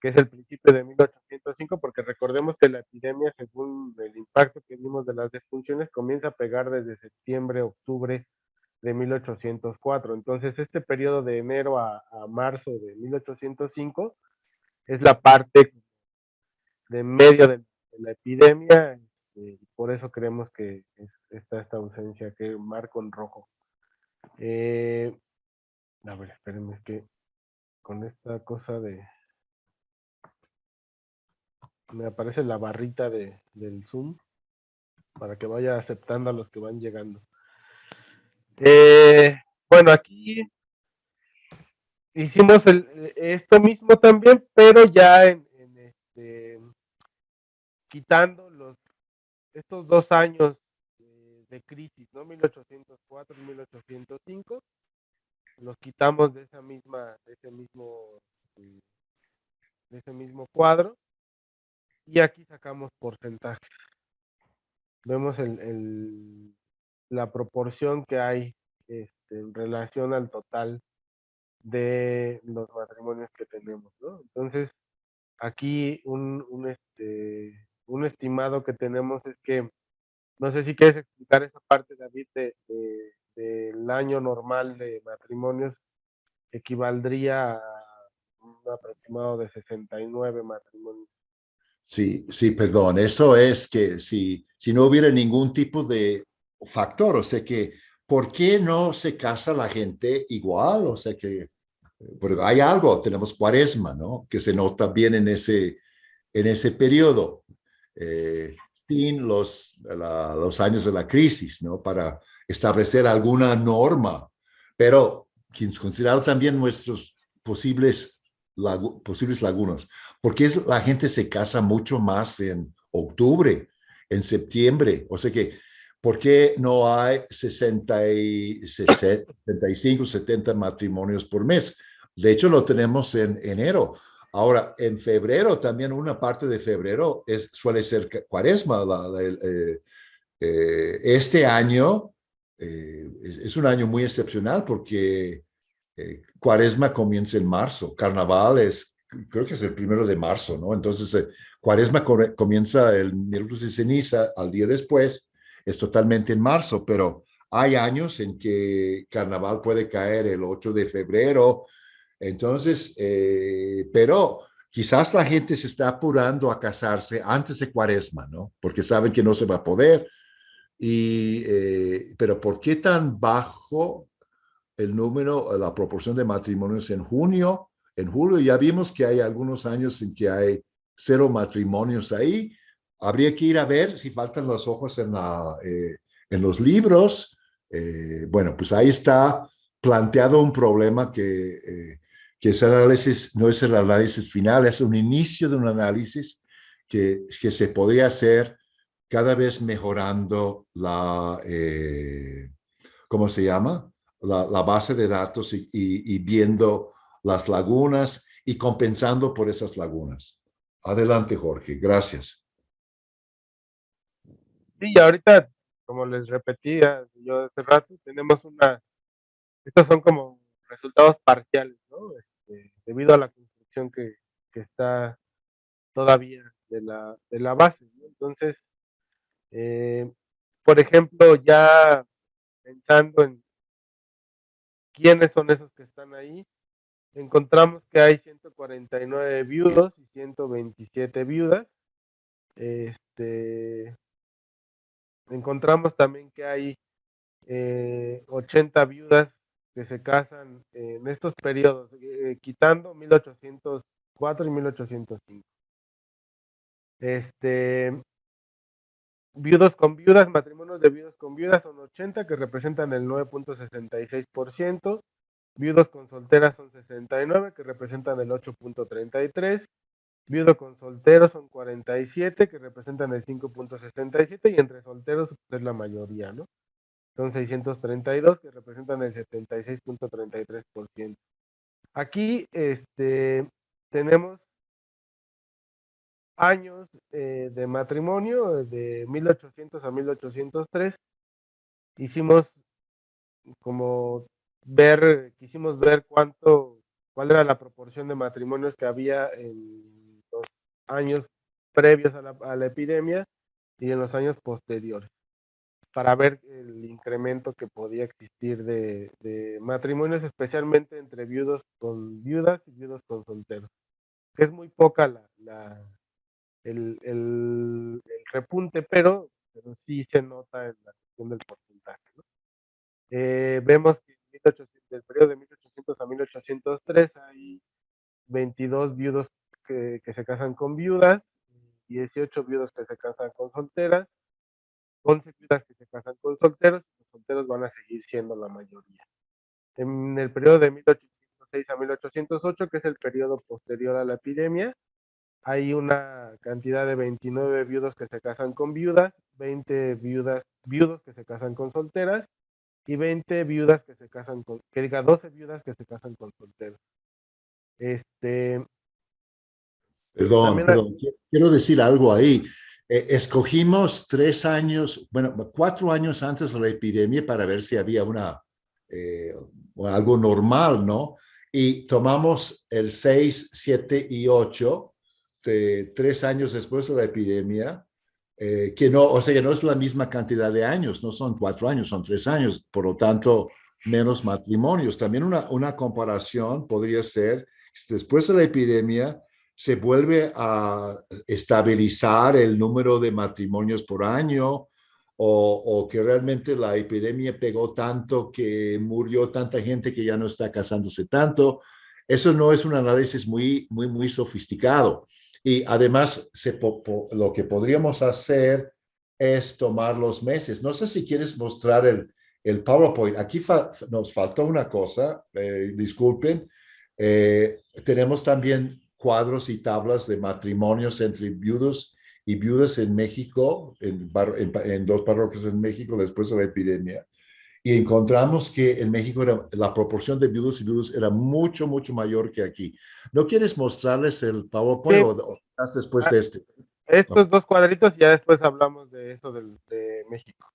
que es el principio de 1805, porque recordemos que la epidemia, según el impacto que vimos de las defunciones, comienza a pegar desde septiembre, octubre de 1804. Entonces, este periodo de enero a marzo de 1805 es la parte de medio de la epidemia, y por eso creemos que está esta ausencia que marco en rojo. A ver, espérenme, es que con esta cosa me aparece la barrita del Zoom para que vaya aceptando a los que van llegando. Bueno, aquí hicimos esto mismo también, pero ya quitando estos 2 años de crisis, ¿no? 1804 y 1805, los quitamos eh, de ese mismo cuadro, y aquí sacamos porcentajes. Vemos la proporción que hay en relación al total de los matrimonios que tenemos, ¿no? Entonces, aquí un estimado que tenemos es que, no sé si quieres explicar esa parte, David, del año normal de matrimonios equivaldría a un aproximado de 69 matrimonios. Sí, sí, perdón. Eso es que si no hubiera ningún tipo de factor, o sea que, ¿por qué no se casa la gente igual? O sea que, porque hay algo, tenemos cuaresma, ¿no? Que se nota bien en ese periodo, sin los años de la crisis, ¿no? Para establecer alguna norma, pero considerado también nuestros posibles lagunas, porque la gente se casa mucho más en octubre, en septiembre, o sea que, ¿por qué no hay 65, 70 matrimonios por mes? De hecho, lo tenemos en enero. Ahora, en febrero, también una parte de febrero suele ser cuaresma. Este año es un año muy excepcional porque cuaresma comienza en marzo, carnaval creo que es el 1 de marzo, ¿no? Entonces, cuaresma comienza el miércoles de ceniza, al día después, es totalmente en marzo, pero hay años en que carnaval puede caer el 8 de febrero, entonces, pero quizás la gente se está apurando a casarse antes de cuaresma, ¿no? Porque saben que no se va a poder. Pero ¿por qué tan bajo el número, la proporción de matrimonios en junio? En julio ya vimos que hay algunos años en que hay 0 matrimonios ahí. Habría que ir a ver si faltan los ojos en los libros. Bueno, pues ahí está planteado un problema que ese análisis no es el análisis final, es un inicio de un análisis que se podría hacer cada vez mejorando ¿cómo se llama? La base de datos y viendo las lagunas y compensando por esas lagunas. Adelante, Jorge. Gracias. Sí, y ahorita, como les repetía yo hace rato, estos son como resultados parciales, ¿no? Debido a la construcción que está todavía de la base, ¿no? Entonces, eh, por ejemplo, ya pensando en quiénes son esos que están ahí, encontramos que hay 149 viudos y 127 viudas. Este, encontramos también que hay 80 viudas que se casan en estos periodos, quitando 1804 y 1805. Este, viudos con viudas, matrimonios de viudos con viudas son 80, que representan el 9.66%. Viudos con solteras son 69, que representan el 8.33. Viudo con solteros son 47, que representan el 5.67. Y entre solteros pues, es la mayoría, ¿no? Son 632, que representan el 76.33%. Aquí tenemos años de matrimonio, de 1800 a 1803. Hicimos como quisimos ver cuál era la proporción de matrimonios que había en los años previos a la epidemia y en los años posteriores, para ver el incremento que podía existir de matrimonios, especialmente entre viudos con viudas y viudos con solteros. Que es muy poca el repunte, pero sí se nota en la cuestión del porcentaje, ¿no? Vemos que del periodo de 1800 a 1803 hay 22 viudos que se casan con viudas, 18 viudos que se casan con solteras, 11 viudas que se casan con solteros, y los solteros van a seguir siendo la mayoría. En el periodo de 1806 a 1808, que es el periodo posterior a la epidemia, hay una cantidad de 29 viudos que se casan con viudas, 20 viudos que se casan con solteras y 20 viudas que se casan con, que diga 12 viudas que se casan con solteros. Este, Perdón, también, perdón. Quiero decir algo ahí. Escogimos 3 años, bueno, 4 años antes de la epidemia para ver si había eh, algo normal, ¿no? Y tomamos el 6, 7 y 8 de 3 años después de la epidemia, que no, o sea, que no es la misma cantidad de años, no son 4 años, son 3 años, por lo tanto, menos matrimonios. También una comparación podría ser, después de la epidemia, se vuelve a estabilizar el número de matrimonios por año o que realmente la epidemia pegó tanto que murió tanta gente que ya no está casándose tanto. Eso no es un análisis muy sofisticado. Y además, lo que podríamos hacer es tomar los meses. No sé si quieres mostrar el PowerPoint. Aquí nos faltó una cosa, disculpen. Tenemos también cuadros y tablas de matrimonios entre viudos y viudas en México, en dos parroquias en México después de la epidemia. Y encontramos que en México la proporción de viudos y viudas era mucho mayor que aquí. ¿No quieres mostrarles el PowerPoint sí, o estás después de este? estos Okay. dos cuadritos, ya después hablamos de eso de México.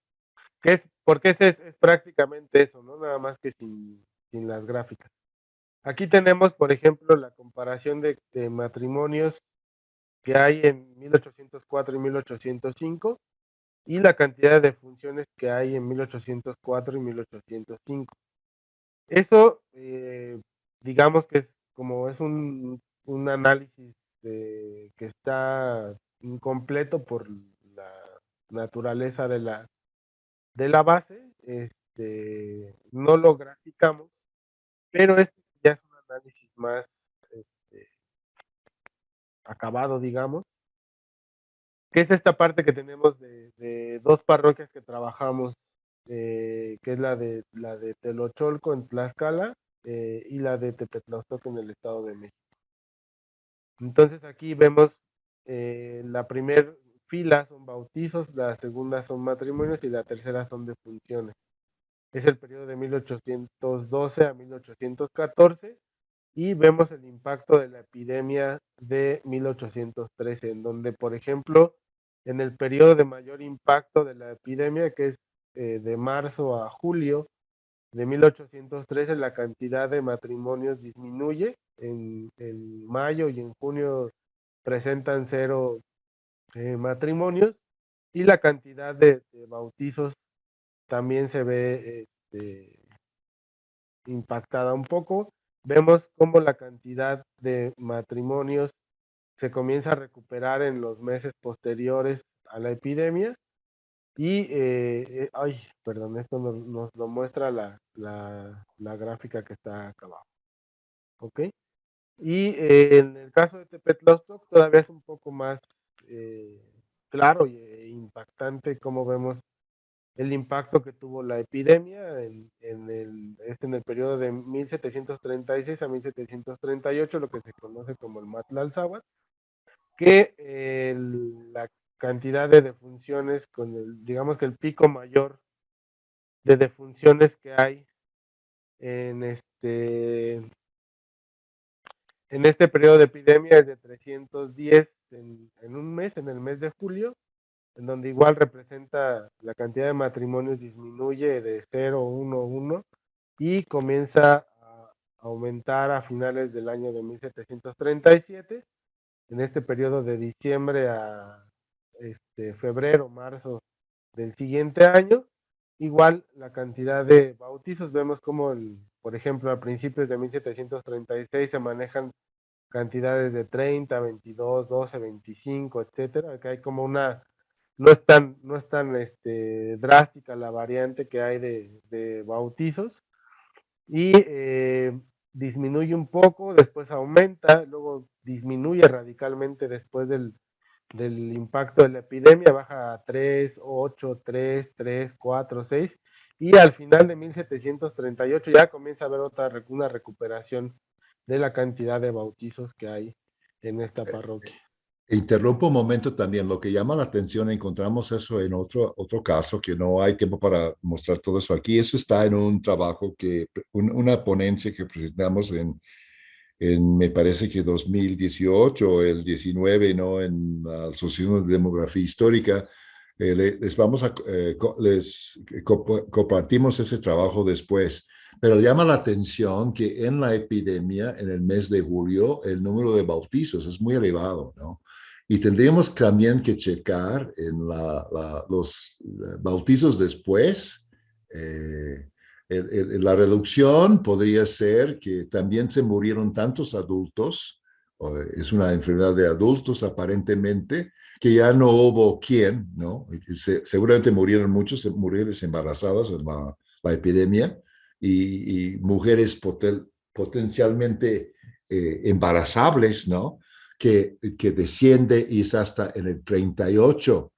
Porque es prácticamente eso, ¿no? Nada más que sin las gráficas. Aquí tenemos, por ejemplo, la comparación de matrimonios que hay en 1804 y 1805 y la cantidad de funciones que hay en 1804 y 1805. Eso, digamos que es un análisis que está incompleto por la naturaleza de la base, no lo graficamos, pero este ya es un análisis más este, acabado, digamos, que es esta parte que tenemos de dos parroquias que trabajamos, que es la de Telocholco en Tlaxcala y la de Tepetlaustoque en el Estado de México. Entonces aquí vemos la primer fila son bautizos, la segunda son matrimonios y la tercera son defunciones. Es el periodo de 1812 a 1814 y vemos el impacto de la epidemia de 1813, en donde, por ejemplo, en el periodo de mayor impacto de la epidemia, que es de marzo a julio de 1813, la cantidad de matrimonios disminuye. En mayo y en junio presentan 0 matrimonios y la cantidad de bautizos también se ve impactada un poco. Vemos cómo la cantidad de matrimonios se comienza a recuperar en los meses posteriores a la epidemia y, ay, perdón, esto nos lo muestra la gráfica que está acá abajo, ¿ok? Y en el caso de Tepetlostoc todavía es un poco más eh, claro e impactante cómo vemos el impacto que tuvo la epidemia en el periodo de 1736 a 1738, lo que se conoce como el Matlalzáhuatl, que la cantidad de defunciones, digamos que el pico mayor de defunciones que hay en en este periodo de epidemia es de 310 en un mes, en el mes de julio, en donde igual representa la cantidad de matrimonios disminuye de 0,11 y comienza a aumentar a finales del año de 1737, en este periodo de diciembre a febrero, marzo del siguiente año. Igual la cantidad de bautizos, vemos como, por ejemplo, a principios de 1736 se manejan cantidades de 30, 22, 12, 25, etcétera. Acá hay como una, no es tan drástica la variante que hay de bautizos y disminuye un poco, después aumenta, luego disminuye radicalmente después del impacto de la epidemia, baja a 3, 8, 3, 3, 4, 6 y al final de 1738 ya comienza a haber una recuperación de la cantidad de bautizos que hay en esta parroquia. Interrumpo un momento también. Lo que llama la atención, encontramos eso en otro caso, que no hay tiempo para mostrar todo eso aquí. Eso está en un trabajo una ponencia que presentamos me parece que 2018 o el 19, ¿no? En la Asociación de Demografía Histórica. Les vamos a, compartimos ese trabajo después. Pero llama la atención que en la epidemia, en el mes de julio, el número de bautizos es muy elevado, ¿no? Y tendríamos también que checar en los bautizos después. La reducción podría ser que también se murieron tantos adultos, es una enfermedad de adultos aparentemente, que ya no hubo quien, ¿no? Seguramente murieron muchos mujeres embarazadas en la epidemia y mujeres potencialmente embarazables, ¿no? Que desciende y es hasta en el 38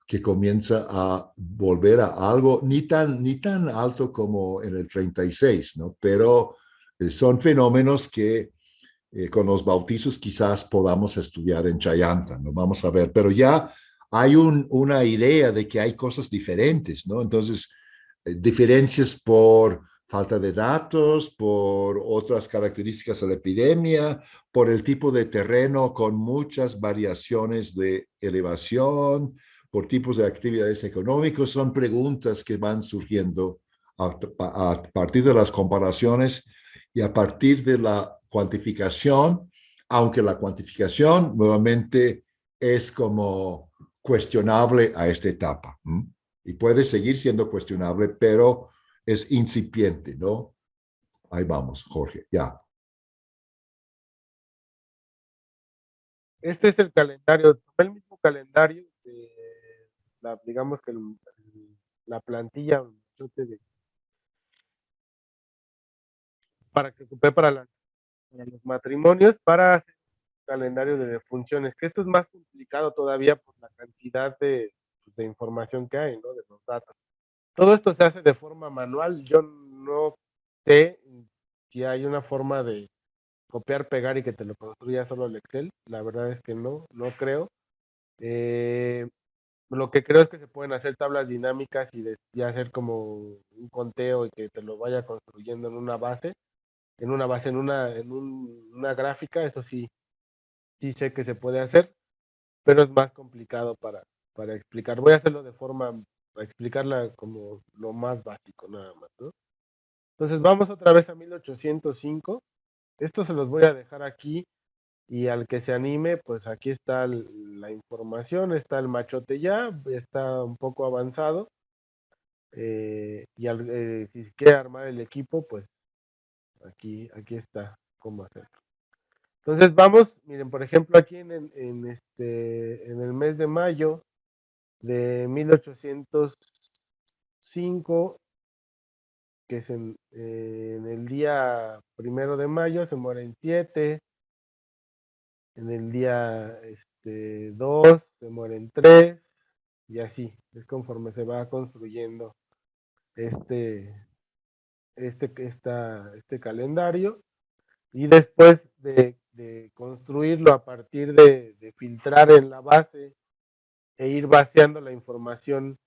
que comienza a volver a algo ni tan alto como en el 36, ¿no? Pero son fenómenos que con los bautizos quizás podamos estudiar en Chayanta, ¿no? Vamos a ver, pero ya hay una idea de que hay cosas diferentes, ¿no? Entonces, diferencias por falta de datos, por otras características de la epidemia, por el tipo de terreno con muchas variaciones de elevación, por tipos de actividades económicas, son preguntas que van surgiendo a partir de las comparaciones y a partir de la cuantificación, aunque la cuantificación nuevamente es como cuestionable a esta etapa. Y puede seguir siendo cuestionable, pero es incipiente, ¿no? Ahí vamos, Jorge, ya. Este es el calendario, el mismo calendario de digamos que la plantilla para que ocupé para los matrimonios, para hacer un calendario de defunciones, que esto es más complicado todavía por la cantidad de información que hay, ¿no? De los datos. Todo esto se hace de forma manual. Yo no sé si hay una forma de copiar, pegar y que te lo construya solo el Excel. La verdad es que no creo. Lo que creo es que se pueden hacer tablas dinámicas y hacer como un conteo y que te lo vaya construyendo en una base, una gráfica, eso sí, sí sé que se puede hacer, pero es más complicado para explicar. Voy a hacerlo para explicarla como lo más básico nada más, ¿no? Entonces vamos otra vez a 1805. Esto se los voy a dejar aquí y al que se anime, pues aquí está la información, está el machote ya, está un poco avanzado. Si quiere armar el equipo, pues aquí está cómo hacerlo. Entonces vamos, miren, por ejemplo, aquí en el mes de mayo de 1805, que es en el día 1 de mayo, se mueren 7, en el día 2 se mueren 3, y así, es conforme se va construyendo este, este calendario. Y después de construirlo a partir de filtrar en la base e ir vaciando la información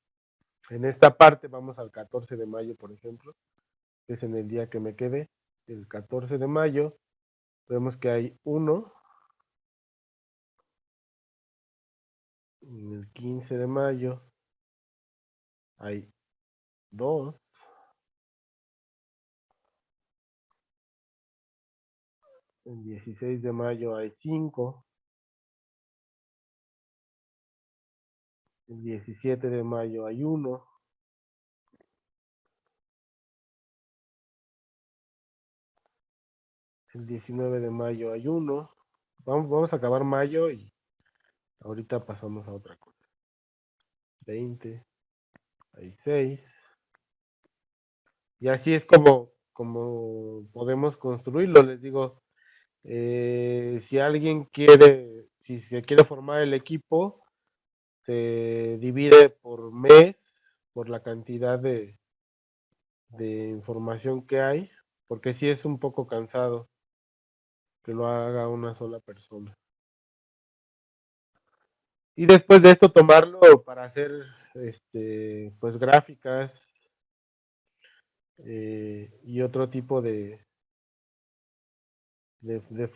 en esta parte, vamos al 14 de mayo, por ejemplo, que es en el día que me quedé, el 14 de mayo, vemos que hay 1, en el 15 de mayo hay 2, el 16 de mayo hay 5, el 17 de mayo hay 1, el 19 de mayo hay 1. Vamos a acabar mayo y ahorita pasamos a otra cosa. 20, hay 6. Y así es como podemos construirlo. Les digo, si alguien quiere, si se quiere formar el equipo, se divide por mes, por la cantidad de información que hay, porque sí es un poco cansado que lo haga una sola persona. Y después de esto tomarlo para hacer pues gráficas y otro tipo de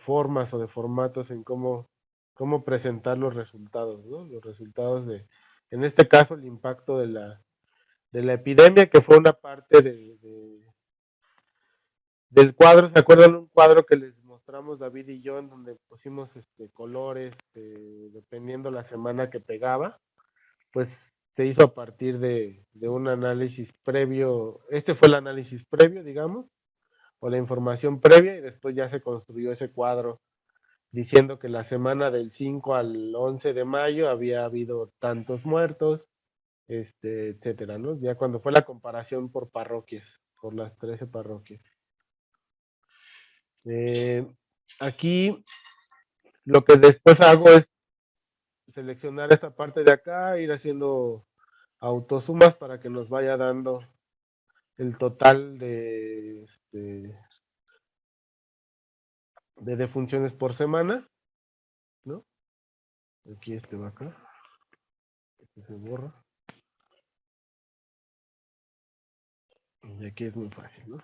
formas o de formatos en cómo presentar los resultados, ¿no? Los resultados en este caso, el impacto de la epidemia, que fue una parte del cuadro. ¿Se acuerdan un cuadro que les mostramos David y yo, en donde pusimos colores, dependiendo la semana que pegaba? Pues se hizo a partir de un análisis previo. Este fue el análisis previo, digamos, o la información previa, y después ya se construyó ese cuadro diciendo que la semana del 5 al 11 de mayo había habido tantos muertos, etcétera, ¿no? Ya cuando fue la comparación por parroquias, por las 13 parroquias. Aquí lo que después hago es seleccionar esta parte de acá, ir haciendo autosumas para que nos vaya dando el total de defunciones por semana, ¿no? Aquí va acá, se borra. Y aquí es muy fácil, ¿no?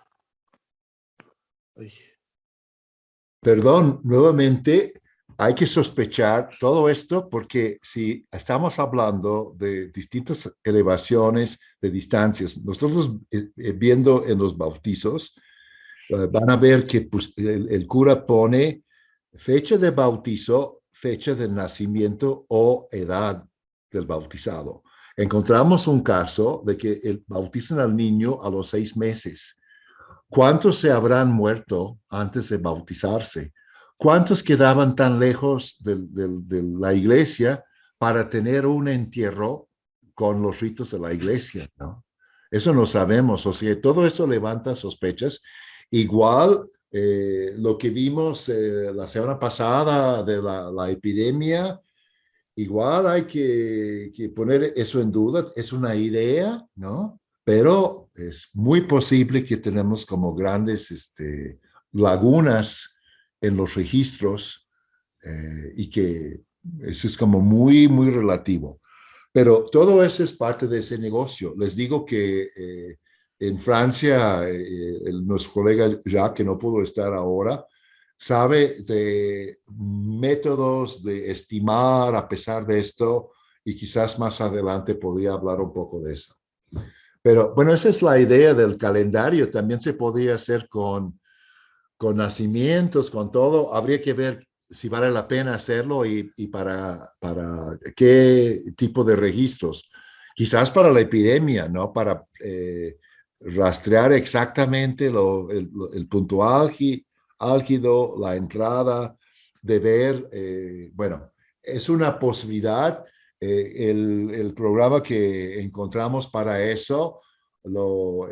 Ay. Perdón, nuevamente hay que sospechar todo esto porque si estamos hablando de distintas elevaciones de distancias, nosotros viendo en los bautizos, van a ver que pues, el cura pone fecha de bautizo, fecha de nacimiento o edad del bautizado. Encontramos un caso de que bautizan al niño a los 6 meses. ¿Cuántos se habrán muerto antes de bautizarse? ¿Cuántos quedaban tan lejos de la iglesia para tener un entierro con los ritos de la iglesia, ¿no? Eso no sabemos, o sea, todo eso levanta sospechas. Igual lo que vimos la semana pasada de la epidemia, igual hay que poner eso en duda, es una idea, ¿no? Pero es muy posible que tenemos como grandes lagunas en los registros y que eso es como muy, muy relativo. Pero todo eso es parte de ese negocio. Les digo que en Francia, nuestro colega Jacques, que no pudo estar ahora, sabe de métodos de estimar a pesar de esto y quizás más adelante podría hablar un poco de eso. Pero bueno, esa es la idea del calendario. También se podría hacer con nacimientos, con todo. Habría que ver si vale la pena hacerlo y para qué tipo de registros. Quizás para la epidemia, ¿no? Para rastrear exactamente el punto álgido, la entrada, de ver, bueno, es una posibilidad. El programa que encontramos para eso lo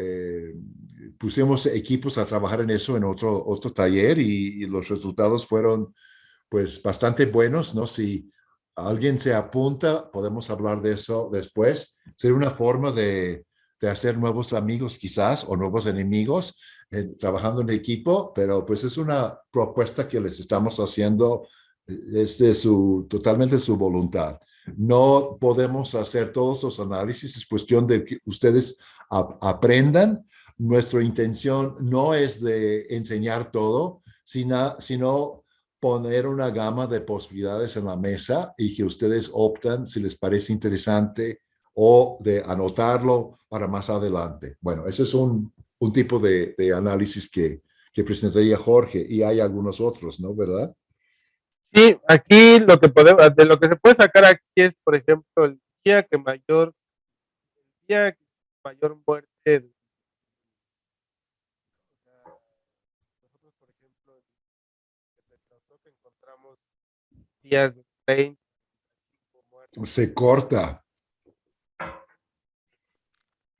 pusimos equipos a trabajar en eso en otro taller y los resultados fueron pues bastante buenos, ¿no? Si alguien se apunta, podemos hablar de eso después. Sería una forma de hacer nuevos amigos quizás o nuevos enemigos trabajando en equipo, pero pues es una propuesta que les estamos haciendo desde totalmente su voluntad. No podemos hacer todos los análisis, es cuestión de que ustedes aprendan. Nuestra intención no es de enseñar todo, sino poner una gama de posibilidades en la mesa y que ustedes optan si les parece interesante o de anotarlo para más adelante. Bueno, ese es un tipo de análisis que presentaría Jorge y hay algunos otros, ¿no? ¿Verdad? Sí, aquí lo que podemos, de lo que se puede sacar aquí es, por ejemplo, el día que mayor muerte, o sea, nosotros, por ejemplo, en Petautoc encontramos días de 30 muertos. Se corta.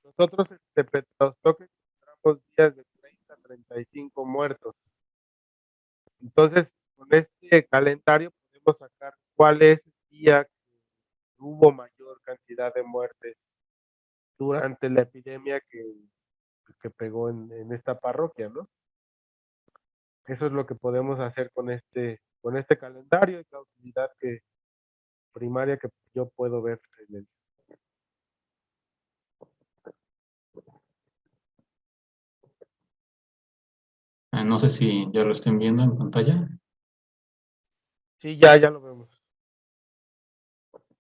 Nosotros en Petautoc encontramos días de 30 a 35 muertos. Entonces, con este calendario podemos sacar cuál es el día que hubo mayor cantidad de muertes durante la epidemia que pegó en esta parroquia, ¿no? Eso es lo que podemos hacer con este calendario y la utilidad primaria que yo puedo ver en él. No sé si ya lo estén viendo en pantalla. Sí, ya lo vemos.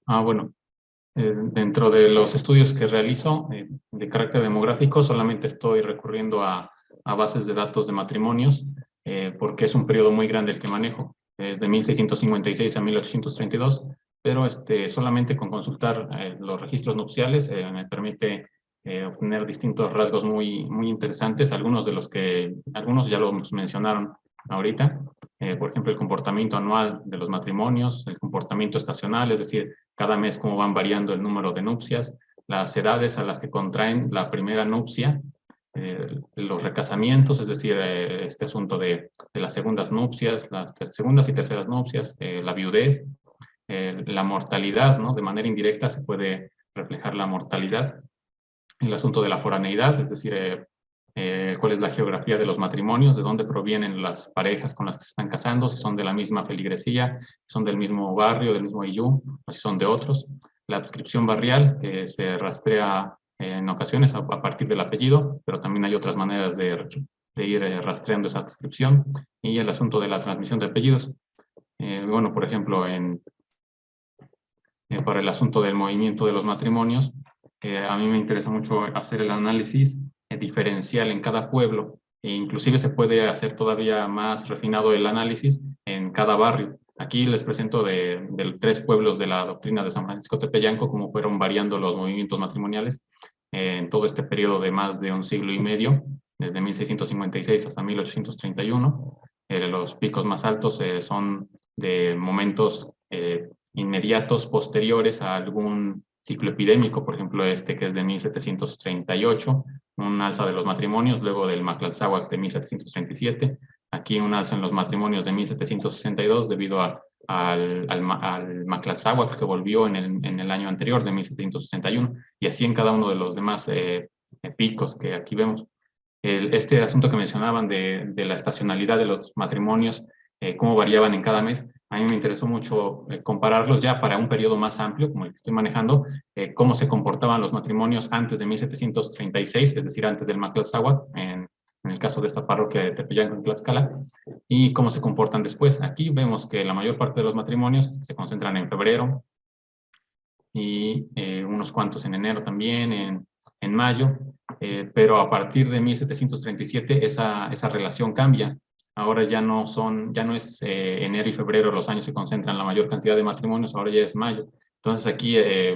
Bueno, dentro de los estudios que realizo de carácter demográfico, solamente estoy recurriendo a bases de datos de matrimonios, porque es un periodo muy grande el que manejo, de 1656 a 1832, pero solamente con consultar los registros nupciales me permite obtener distintos rasgos muy interesantes, algunos ya los mencionaron ahorita, por ejemplo, el comportamiento anual de los matrimonios, el comportamiento estacional, es decir, cada mes cómo van variando el número de nupcias, las edades a las que contraen la primera nupcia, los recasamientos, es decir, este asunto de las segundas nupcias, las segundas y terceras nupcias, la viudez, la mortalidad, ¿no? De manera indirecta se puede reflejar la mortalidad, el asunto de la foraneidad, es decir, cuál es la geografía de los matrimonios, de dónde provienen las parejas con las que se están casando, si son de la misma feligresía, si son del mismo barrio, del mismo Iyú, o si son de otros. La adscripción barrial, que se rastrea en ocasiones a partir del apellido, pero también hay otras maneras de ir rastreando esa adscripción. Y el asunto de la transmisión de apellidos. Bueno, por ejemplo, para el asunto del movimiento de los matrimonios, a mí me interesa mucho hacer el análisis diferencial en cada pueblo, e inclusive se puede hacer todavía más refinado el análisis en cada barrio. Aquí les presento de 3 pueblos de la doctrina de San Francisco Tepeyanco, cómo fueron variando los movimientos matrimoniales en todo este periodo de más de un siglo y medio, desde 1656 hasta 1831. Los picos más altos son de momentos inmediatos posteriores a algún ciclo epidémico, por ejemplo que es de 1738, un alza de los matrimonios, luego del Maclalzáhuac de 1737, aquí un alza en los matrimonios de 1762 debido al Maclalzáhuac que volvió en el año anterior de 1761, y así en cada uno de los demás picos que aquí vemos. Este asunto que mencionaban de la estacionalidad de los matrimonios cómo variaban en cada mes. A mí me interesó mucho compararlos ya para un periodo más amplio, como el que estoy manejando, cómo se comportaban los matrimonios antes de 1736, es decir, antes del Maclazáhuac, en el caso de esta parroquia de Tepeyanco en Tlaxcala, y cómo se comportan después. Aquí vemos que la mayor parte de los matrimonios se concentran en febrero y unos cuantos en enero también, en mayo, pero a partir de 1737 esa relación cambia. Ahora ya no es enero y febrero los años se concentran la mayor cantidad de matrimonios, ahora ya es mayo. Entonces aquí,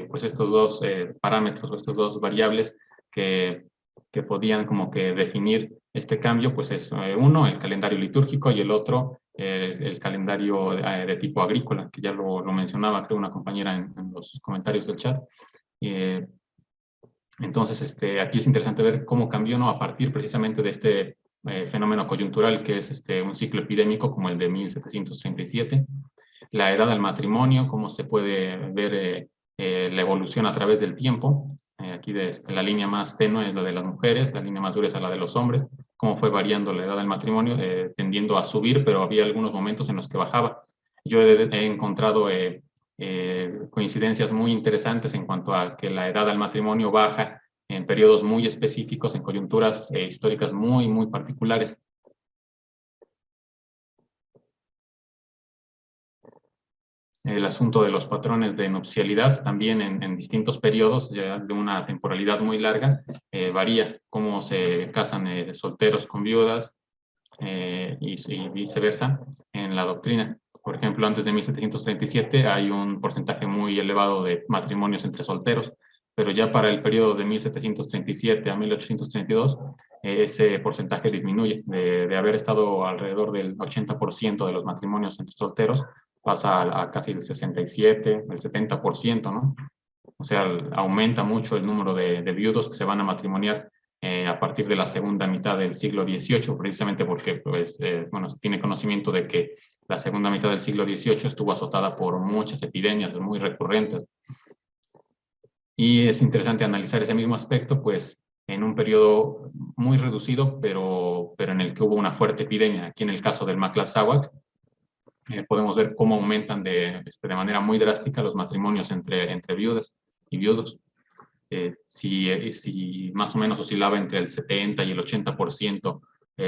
pues estos dos parámetros o estas dos variables que podían como que definir este cambio, pues es uno, el calendario litúrgico, y el otro, el calendario de tipo agrícola, que ya lo mencionaba, creo, una compañera en los comentarios del chat. Entonces, aquí es interesante ver cómo cambió, ¿no? A partir precisamente de este fenómeno coyuntural que es un ciclo epidémico como el de 1737, la edad del matrimonio, cómo se puede ver la evolución a través del tiempo. Aquí la línea más tenue es la de las mujeres, la línea más dura es la de los hombres, cómo fue variando la edad del matrimonio, tendiendo a subir, pero había algunos momentos en los que bajaba. Yo he encontrado coincidencias muy interesantes en cuanto a que la edad del matrimonio baja en periodos muy específicos, en coyunturas históricas muy, muy particulares. El asunto de los patrones de nupcialidad también en distintos periodos, ya de una temporalidad muy larga, varía cómo se casan solteros con viudas y viceversa en la doctrina. Por ejemplo, antes de 1737 hay un porcentaje muy elevado de matrimonios entre solteros, pero ya para el periodo de 1737 a 1832 ese porcentaje disminuye. De haber estado alrededor del 80% de los matrimonios entre solteros, pasa a casi el 67, el 70%, ¿no? O sea, aumenta mucho el número de viudos que se van a matrimoniar a partir de la segunda mitad del siglo XVIII, precisamente porque, pues, bueno, se tiene conocimiento de que la segunda mitad del siglo XVIII estuvo azotada por muchas epidemias muy recurrentes. Y es interesante analizar ese mismo aspecto, pues, en un periodo muy reducido, pero en el que hubo una fuerte epidemia. Aquí en el caso del Maclazáhuac, podemos ver cómo aumentan de manera muy drástica los matrimonios entre viudas y viudos. Si más o menos oscilaba entre el 70 y el 80%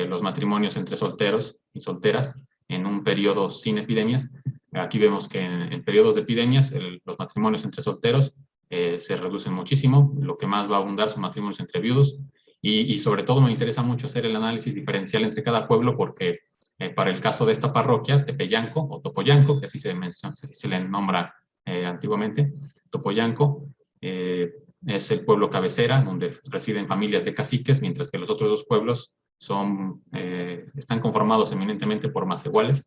los matrimonios entre solteros y solteras en un periodo sin epidemias, aquí vemos que en periodos de epidemias los matrimonios entre solteros se reducen muchísimo. Lo que más va a abundar son matrimonios entre viudos, y sobre todo me interesa mucho hacer el análisis diferencial entre cada pueblo, porque para el caso de esta parroquia, Tepeyanco o Topoyanco, que así se menciona, así se le nombra antiguamente, Topoyanco, es el pueblo cabecera, donde residen familias de caciques, mientras que los otros dos pueblos están conformados eminentemente por macehuales.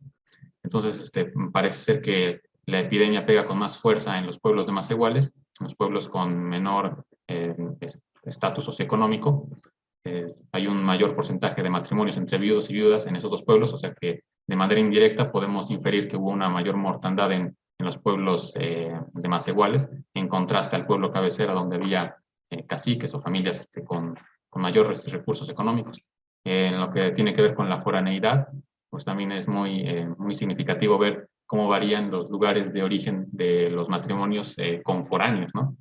Entonces, parece ser que la epidemia pega con más fuerza en los pueblos de macehuales, en los pueblos con menor estatus socioeconómico. Hay un mayor porcentaje de matrimonios entre viudos y viudas en esos dos pueblos, o sea que de manera indirecta podemos inferir que hubo una mayor mortandad en los pueblos de macehuales, en contraste al pueblo cabecera, donde había caciques o familias con mayores recursos económicos. En lo que tiene que ver con la foraneidad, pues también es muy significativo ver cómo varían los lugares de origen de los matrimonios conforáneos, ¿no?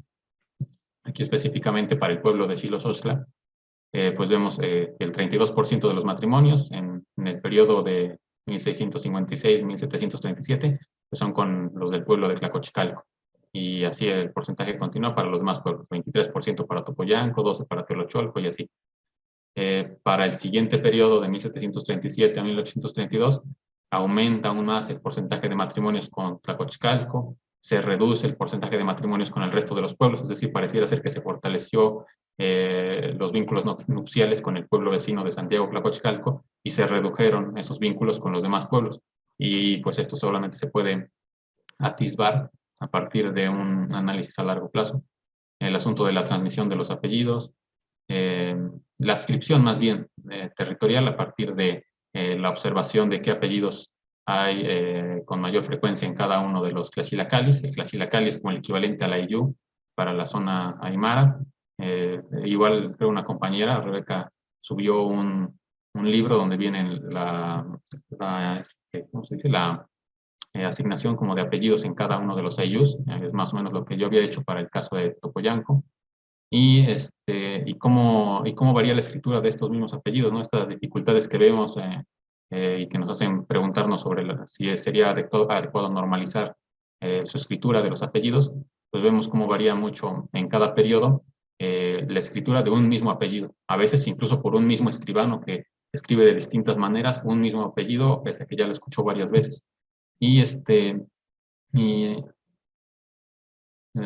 Aquí específicamente para el pueblo de Xilotzochtla, pues vemos que el 32% de los matrimonios en el periodo de 1656-1737 pues son con los del pueblo de Tlacochcalco. Y así el porcentaje continúa para los demás pueblos, 23% para Topoyanco, 12% para Teolocholco y así. Para el siguiente periodo de 1737 a 1832 aumenta aún más el porcentaje de matrimonios con Tlacochcalco, se reduce el porcentaje de matrimonios con el resto de los pueblos, es decir, pareciera ser que se fortaleció los vínculos nupciales con el pueblo vecino de Santiago Tlacochcalco y se redujeron esos vínculos con los demás pueblos. Y pues esto solamente se puede atisbar a partir de un análisis a largo plazo. El asunto de la transmisión de los apellidos, la adscripción más bien territorial a partir de la observación de qué apellidos hay con mayor frecuencia en cada uno de los tlaxilacalis. El tlaxilacali es como el equivalente a la Iyú para la zona aymara. Igual creo una compañera, Rebeca, subió un un libro donde viene ¿cómo se dice? La asignación como de apellidos en cada uno de los ayllus. Es más o menos lo que yo había hecho para el caso de Topoyanco. Y cómo varía la escritura de estos mismos apellidos, ¿no? Estas dificultades que vemos y que nos hacen preguntarnos sobre si sería adecuado normalizar su escritura de los apellidos, pues vemos cómo varía mucho en cada periodo la escritura de un mismo apellido. A veces incluso por un mismo escribano que escribe de distintas maneras un mismo apellido, pese a que ya lo escuchó varias veces. Y les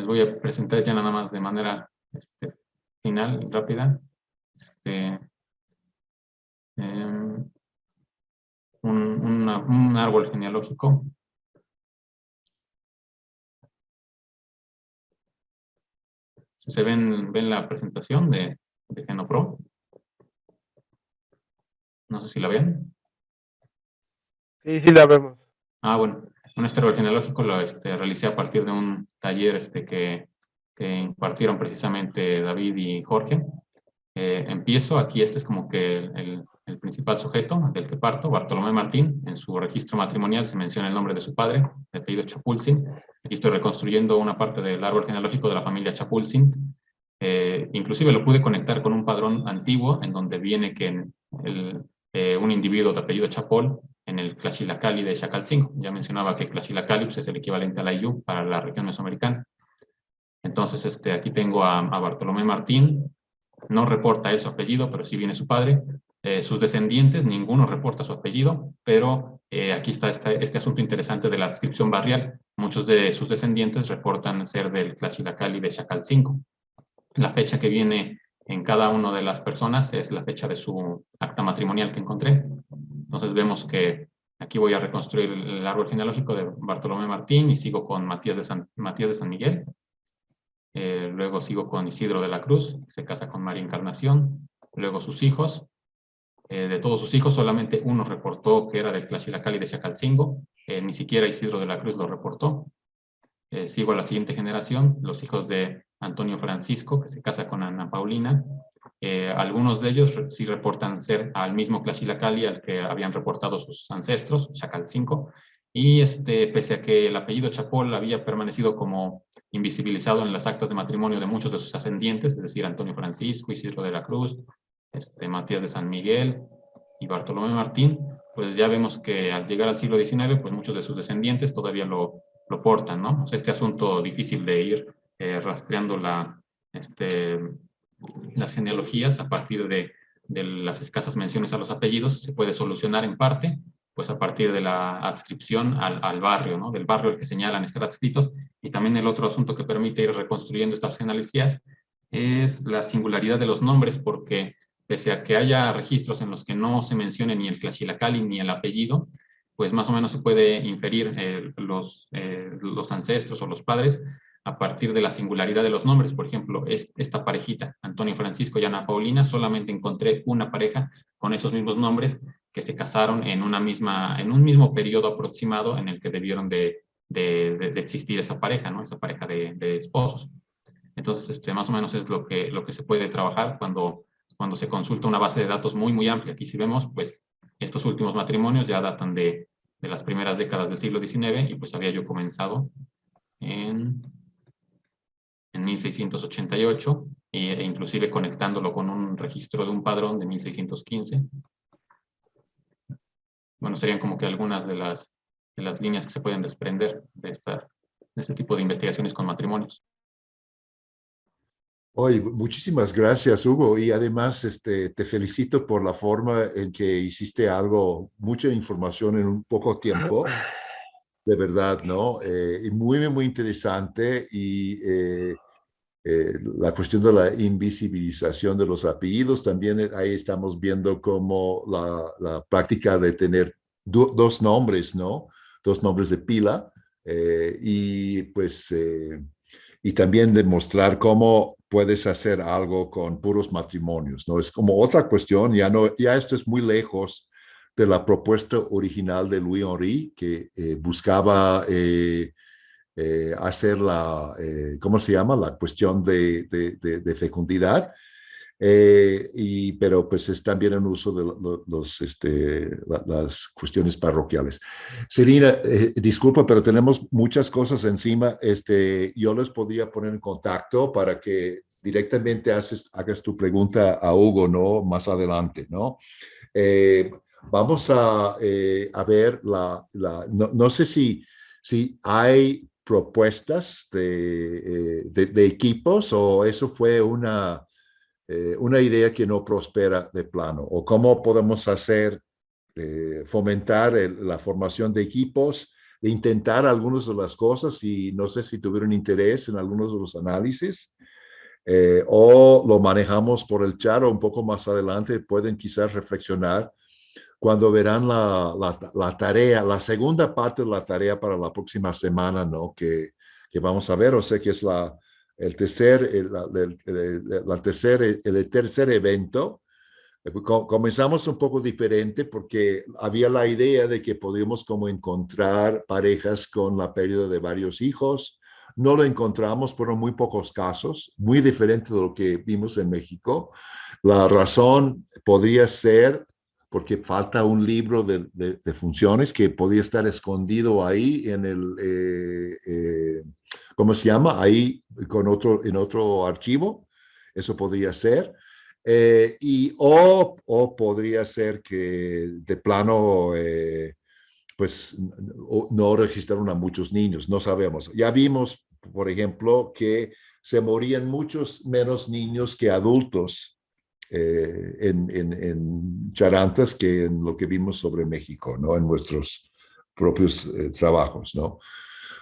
voy a presentar ya nada más de manera final, rápida, un árbol genealógico. ¿Se ven la presentación de GenoPro? No sé si la ven. Sí, sí la vemos. Bueno, este árbol genealógico lo realicé a partir de un taller que impartieron precisamente David y Jorge. Empiezo, aquí es como que el principal sujeto del que parto, Bartolomé Martín. En su registro matrimonial se menciona el nombre de su padre, de apellido Chapulsin. Aquí estoy reconstruyendo una parte del árbol genealógico de la familia Chapulsin. Inclusive lo pude conectar con un padrón antiguo en donde viene que un individuo de apellido Chapol en el Tlaxilacalli de Xacalcingo. Ya mencionaba que Tlaxilacalli pues, es el equivalente al Ayllu para la región mesoamericana. Entonces, aquí tengo a Bartolomé Martín. No reporta él su apellido, pero sí viene su padre. Sus descendientes, ninguno reporta su apellido, pero aquí está este asunto interesante de la adscripción barrial. Muchos de sus descendientes reportan ser del Tlaxilacalli de Xacalcingo. La fecha que viene en cada una de las personas es la fecha de su acta matrimonial que encontré. Entonces vemos que aquí voy a reconstruir el árbol genealógico de Bartolomé Martín y sigo con Matías de San Miguel. Luego sigo con Isidro de la Cruz, que se casa con María Encarnación. Luego sus hijos. De todos sus hijos, solamente uno reportó que era del Tlaxilacalli de Xacalcingo. Ni siquiera Isidro de la Cruz lo reportó. Sigo a la siguiente generación, los hijos de Antonio Francisco, que se casa con Ana Paulina. Algunos de ellos sí reportan ser al mismo Tlaxilacalli al que habían reportado sus ancestros, Xacalcingo. Y pese a que el apellido Chapol había permanecido como invisibilizado en las actas de matrimonio de muchos de sus ascendientes, es decir, Antonio Francisco, Isidro de la Cruz, Matías de San Miguel y Bartolomé Martín, pues ya vemos que al llegar al siglo XIX, pues muchos de sus descendientes todavía lo portan, ¿no? O sea, este asunto difícil de ir rastreando las genealogías a partir de las escasas menciones a los apellidos se puede solucionar en parte, pues a partir de la adscripción al barrio, ¿no? Del barrio al que señalan estar adscritos. Y también el otro asunto que permite ir reconstruyendo estas genealogías es la singularidad de los nombres, porque pese a que haya registros en los que no se mencione ni el Tlaxilacalli ni el apellido, pues más o menos se puede inferir los ancestros o los padres a partir de la singularidad de los nombres. Por ejemplo, esta parejita, Antonio Francisco y Ana Paulina, solamente encontré una pareja con esos mismos nombres que se casaron en un mismo periodo aproximado en el que debieron de existir esa pareja, ¿no? Esa pareja de esposos. Entonces, más o menos es lo que se puede trabajar cuando se consulta una base de datos muy, muy amplia. Aquí si vemos, pues, estos últimos matrimonios ya datan de las primeras décadas del siglo XIX y pues había yo comenzado en 1688 e inclusive conectándolo con un registro de un padrón de 1615. Bueno, serían como que algunas de las líneas que se pueden desprender de este tipo de investigaciones con matrimonios. Oye, muchísimas gracias, Hugo. Y además, te felicito por la forma en que hiciste mucha información en un poco tiempo. De verdad, ¿no? Y muy, muy interesante. Y la cuestión de la invisibilización de los apellidos, también ahí estamos viendo cómo la práctica de tener dos nombres, ¿no? Dos nombres de pila. Y pues... y también demostrar cómo puedes hacer algo con puros matrimonios, ¿no? Es como otra cuestión, ya esto es muy lejos de la propuesta original de Louis Henry, que buscaba hacer ¿cómo se llama? La cuestión de fecundidad. pero pues es también en uso de las cuestiones parroquiales. Selina, disculpa, pero tenemos muchas cosas encima. Yo les podría poner en contacto para que directamente hagas tu pregunta a Hugo, ¿no? Más adelante, ¿no? Eh, Vamos a ver no sé si hay propuestas de equipos o eso fue una idea que no prospera de plano, o cómo podemos hacer, fomentar la formación de equipos, de intentar algunas de las cosas y no sé si tuvieron interés en algunos de los análisis. O lo manejamos por el chat o un poco más adelante pueden quizás reflexionar cuando verán la tarea, la segunda parte de la tarea para la próxima semana, ¿no? Que vamos a ver, o sea que es el tercer, el tercer evento. Comenzamos un poco diferente porque había la idea de que podíamos como encontrar parejas con la pérdida de varios hijos. No lo encontramos, pero en muy pocos casos, muy diferente de lo que vimos en México. La razón podría ser porque falta un libro de funciones que podría estar escondido ahí en ¿cómo se llama? Ahí en otro archivo. Eso podría ser. O podría ser que de plano, pues no registraron a muchos niños, no sabemos. Ya vimos, por ejemplo, que se morían muchos menos niños que adultos en Charantas que en lo que vimos sobre México, ¿no? En nuestros propios trabajos, ¿no?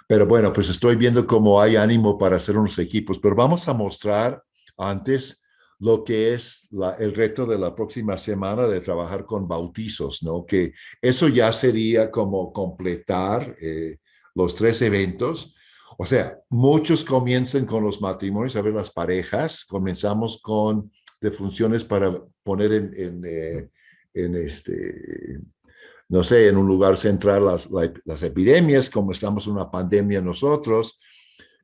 Pero bueno, pues estoy viendo cómo hay ánimo para hacer unos equipos, pero vamos a mostrar antes lo que es el reto de la próxima semana de trabajar con bautizos, ¿no? Que eso ya sería como completar los tres eventos. O sea, muchos comienzan con los matrimonios, a ver las parejas, comenzamos con defunciones para poner en no sé, en un lugar central las epidemias, como estamos en una pandemia nosotros.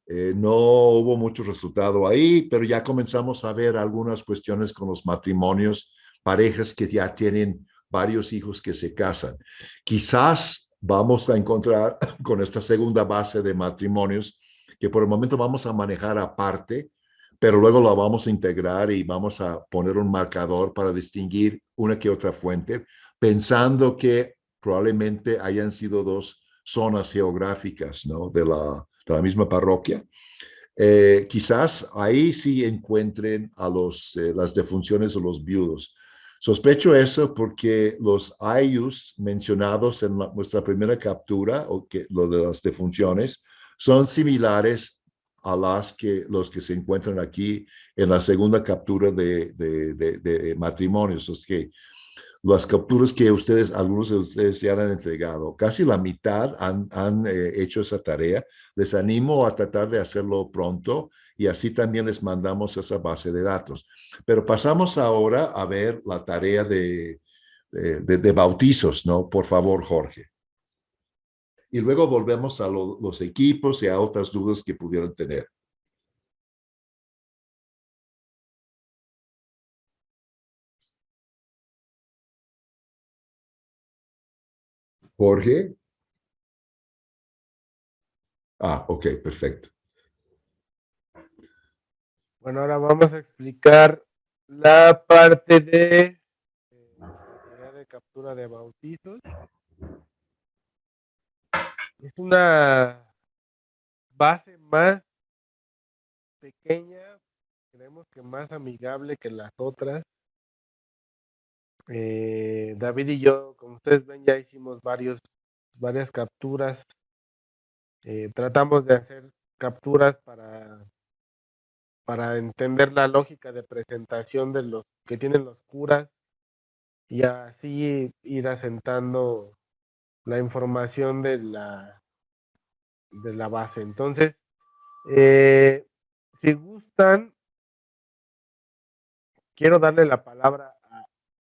No hubo mucho resultado ahí, pero ya comenzamos a ver algunas cuestiones con los matrimonios, parejas que ya tienen varios hijos que se casan. Quizás vamos a encontrar con esta segunda base de matrimonios que por el momento vamos a manejar aparte, pero luego la vamos a integrar y vamos a poner un marcador para distinguir una que otra fuente, pensando que probablemente hayan sido dos zonas geográficas, ¿no? De la misma parroquia. Quizás ahí sí encuentren a las defunciones o los viudos. Sospecho eso porque los ayus mencionados en nuestra primera captura, o que lo de las defunciones, son similares a los que se encuentran aquí en la segunda captura de matrimonios. Es que las capturas que algunos de ustedes ya han entregado, casi la mitad han hecho esa tarea. Les animo a tratar de hacerlo pronto y así también les mandamos esa base de datos. Pero pasamos ahora a ver la tarea de bautizos, ¿no? Por favor, Jorge. Y luego volvemos a los equipos y a otras dudas que pudieran tener. Jorge. Ah, ok, perfecto. Bueno, ahora vamos a explicar la parte de la tarea de captura de bautizos. Es una base más pequeña, creemos que más amigable que las otras. David y yo, como ustedes ven, ya hicimos varias capturas. Tratamos de hacer capturas para entender la lógica de presentación de los que tienen los curas y así ir asentando la información de la base. Entonces, si gustan, quiero darle la palabra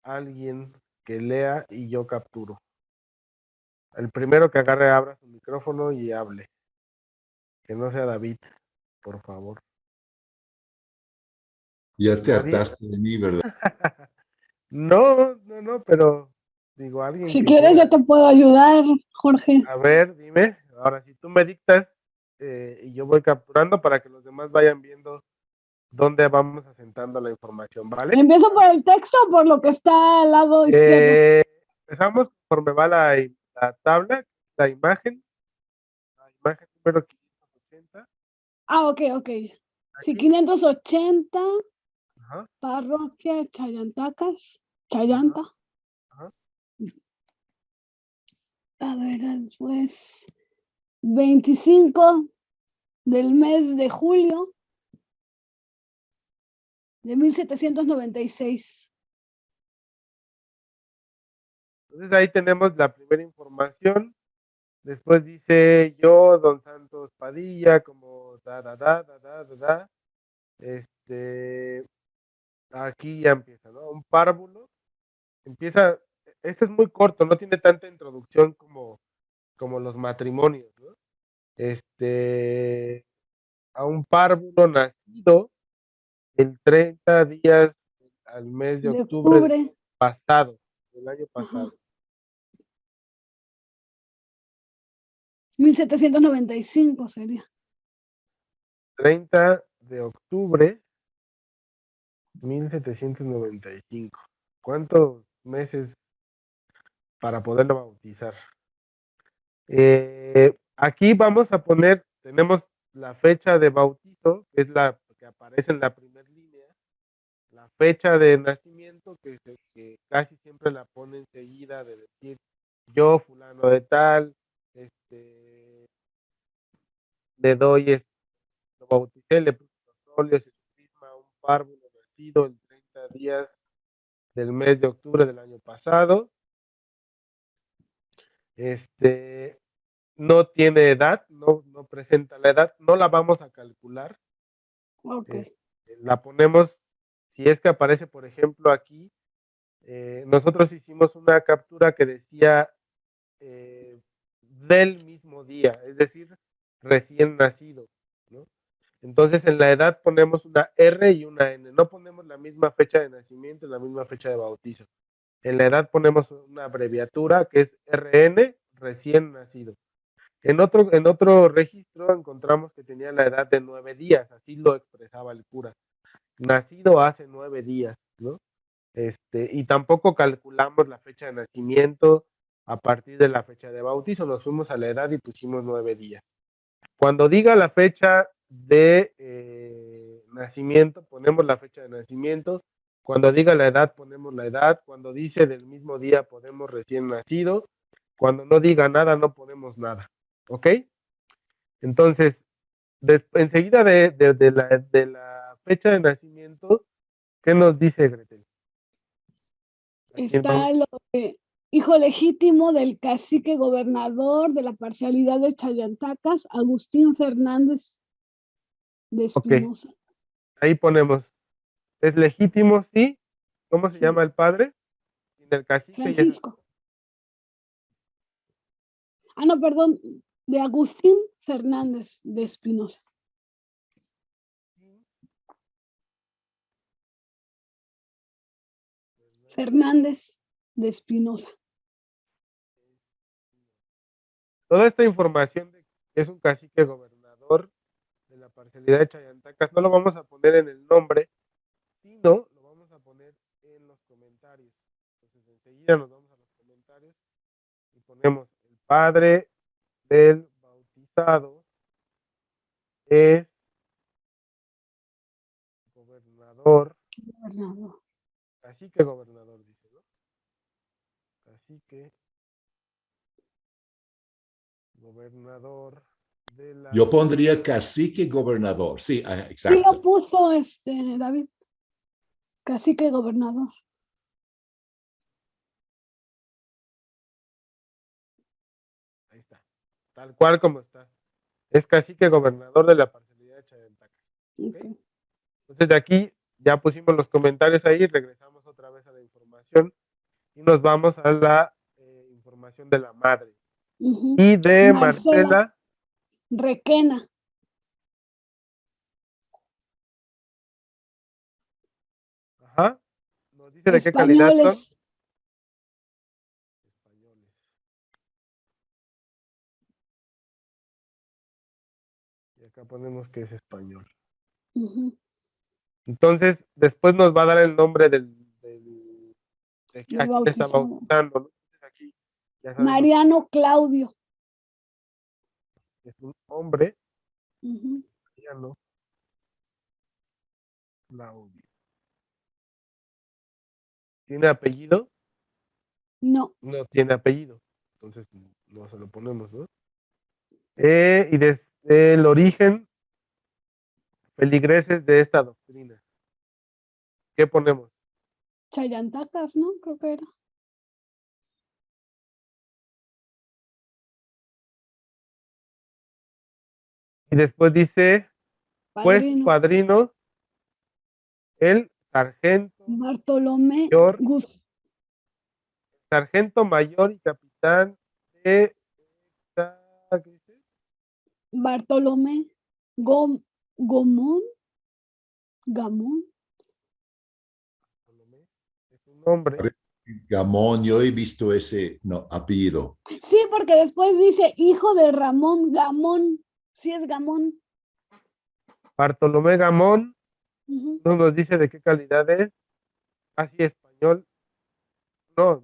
a alguien que lea y yo capturo. El primero que agarre, abra su micrófono y hable. Que no sea David, por favor. Ya te Nadie. hartaste de mí, ¿verdad? No, pero digo, alguien Si que quieres, quiera. yo te puedo ayudar, Jorge. A ver, dime. Ahora, si tú me dictas y yo voy capturando para que los demás vayan viendo dónde vamos asentando la información, ¿vale? ¿Empiezo por el texto o por lo que está al lado izquierdo? Empezamos conforme va la tabla, la imagen número 580. Ah, ok. Sí, Aquí. 580, Ajá, parroquia Chayantacas, Chayanta. ajá. A ver, después, 25 del mes de julio de 1796. Entonces ahí tenemos la primera información. Después dice yo, don Santos Padilla, como da. Aquí ya empieza, ¿no? Un párvulo. Empieza, este es muy corto, no tiene tanta introducción como los matrimonios, ¿no? A un párvulo nacido el 30 días al mes de De octubre del octubre. pasado, del año Ajá. pasado. 1795 sería. 30 de octubre 1795. ¿Cuántos meses para poderlo bautizar? Aquí vamos a poner, tenemos la fecha de bautizo, que es la que aparece en la primera línea, la fecha de nacimiento, que casi siempre la pone enseguida de decir yo, fulano de tal, le doy, lo bauticé, le puse los óleos y su crisma, un párvulo nacido el 30 días del mes de octubre del año pasado. No tiene edad, no presenta la edad, no la vamos a calcular. Ok. La ponemos, si es que aparece, por ejemplo, aquí, nosotros hicimos una captura que decía del mismo día, es decir, recién nacido, ¿no? Entonces en la edad ponemos una R y una N, no ponemos la misma fecha de nacimiento y la misma fecha de bautizo. En la edad ponemos una abreviatura que es RN, recién nacido. En otro registro encontramos que tenía la edad de 9 días, así lo expresaba el cura. Nacido hace 9 días, ¿no? Y tampoco calculamos la fecha de nacimiento a partir de la fecha de bautizo, nos fuimos a la edad y pusimos 9 días. Cuando diga la fecha de nacimiento, ponemos la fecha de nacimiento. Cuando diga la edad, ponemos la edad. Cuando dice del mismo día, ponemos recién nacido. Cuando no diga nada, no ponemos nada. ¿Ok? Entonces, enseguida de la fecha de nacimiento, ¿qué nos dice Gretel? Está lo de hijo legítimo del cacique gobernador de la parcialidad de Chayantacas, Agustín Fernández de Espinosa. Okay. Ahí ponemos, ¿es legítimo? Sí. ¿Cómo se llama el padre? El cacique. Francisco. No, perdón, de Agustín Fernández de Espinosa. Fernández de Espinosa. Toda esta información de que es un cacique gobernador de la parcialidad de Chayantacas no lo vamos a poner en el nombre, sino lo vamos a poner en los comentarios. Entonces enseguida nos vamos a los comentarios y ponemos el padre del bautizado es gobernador. Cacique gobernador, dice, ¿no? Cacique gobernador de la... Yo pondría cacique gobernador, sí, exacto. Sí lo puso David, cacique gobernador. Ahí está, tal cual como está. Es cacique gobernador de la parcialidad de Chayantacas. ¿Okay? Entonces de aquí ya pusimos los comentarios ahí, regresamos otra vez a la información y nos vamos a la información de la madre. Y de Marcela Requena. dice de qué calidad son. Españoles. Españoles. Y acá ponemos que es español. Ujú. Entonces, después nos va a dar el nombre de Del a quién está bautizado. bautizando, ¿no? Entonces aquí ya sabemos Mariano Claudio. que es un hombre, Ujú. Mariano Claudio. ¿Tiene apellido? No, No tiene apellido. Entonces no se lo ponemos, ¿no? Y desde el origen, feligreses de esta doctrina. ¿Qué ponemos? Chayantacas, ¿no? Creo que era. Y después dice, pues Padrino. padrino, el Bartolomé mayor, Gus. mayor y capitán de esta, ¿qué dice? Bartolomé Gomón. Gamón. Es un hombre. Gamón, yo he visto ese no, apellido. Sí, porque después dice hijo de Ramón Gamón. Sí es Gamón. Bartolomé Gamón, Ujú. no nos dice de qué calidad es. Así español. No.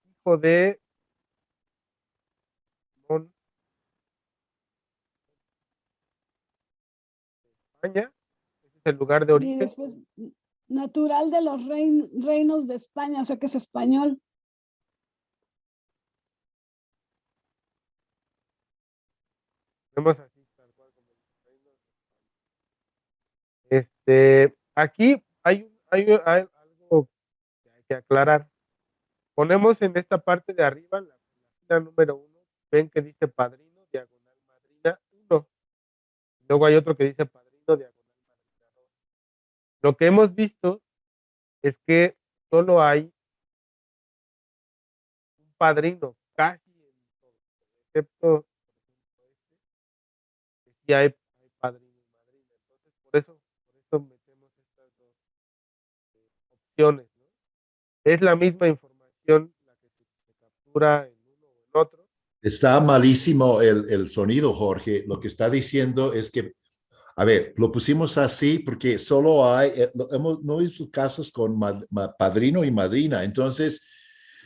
Hijo de Gamón, España. Ese es el lugar de Y origen. después natural de los reinos de España, o sea que es español. Tenemos así, tal cual como el reino de España. Aquí hay algo que hay que aclarar. Ponemos en esta parte de arriba, en la fila número 1, ven que dice padrino, diagonal madrina 1. Luego hay otro que dice padrino, diagonal madrina 2. Lo que hemos visto es que solo hay un padrino casi en todo, excepto que sí hay padrino y madrina. Entonces, por eso metemos estas dos opciones, ¿no? Es la misma información la que se captura en uno o en otro. Está malísimo el sonido, Jorge. Lo que está diciendo es que, a ver, lo pusimos así porque solo hay, no visto casos con padrino y madrina. Entonces,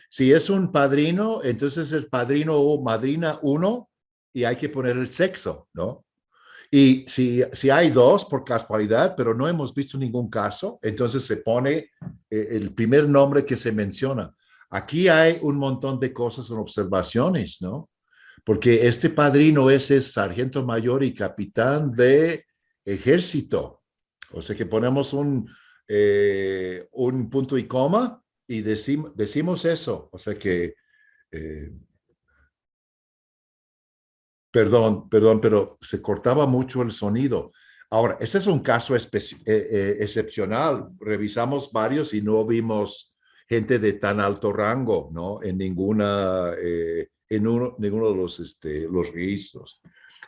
si es un padrino, entonces es padrino o madrina uno y hay que poner el sexo, ¿no? Y si hay dos, por casualidad, pero no hemos visto ningún caso, entonces se pone el primer nombre que se menciona. Aquí hay un montón de cosas en observaciones, ¿no? Porque este padrino es el sargento mayor y capitán de ejército. O sea que ponemos un punto y coma y decimos eso. O sea que, eh, perdón, pero se cortaba mucho el sonido. Ahora, este es un caso excepcional. Revisamos varios y no vimos gente de tan alto rango, ¿no? En ninguna, ninguno de los registros.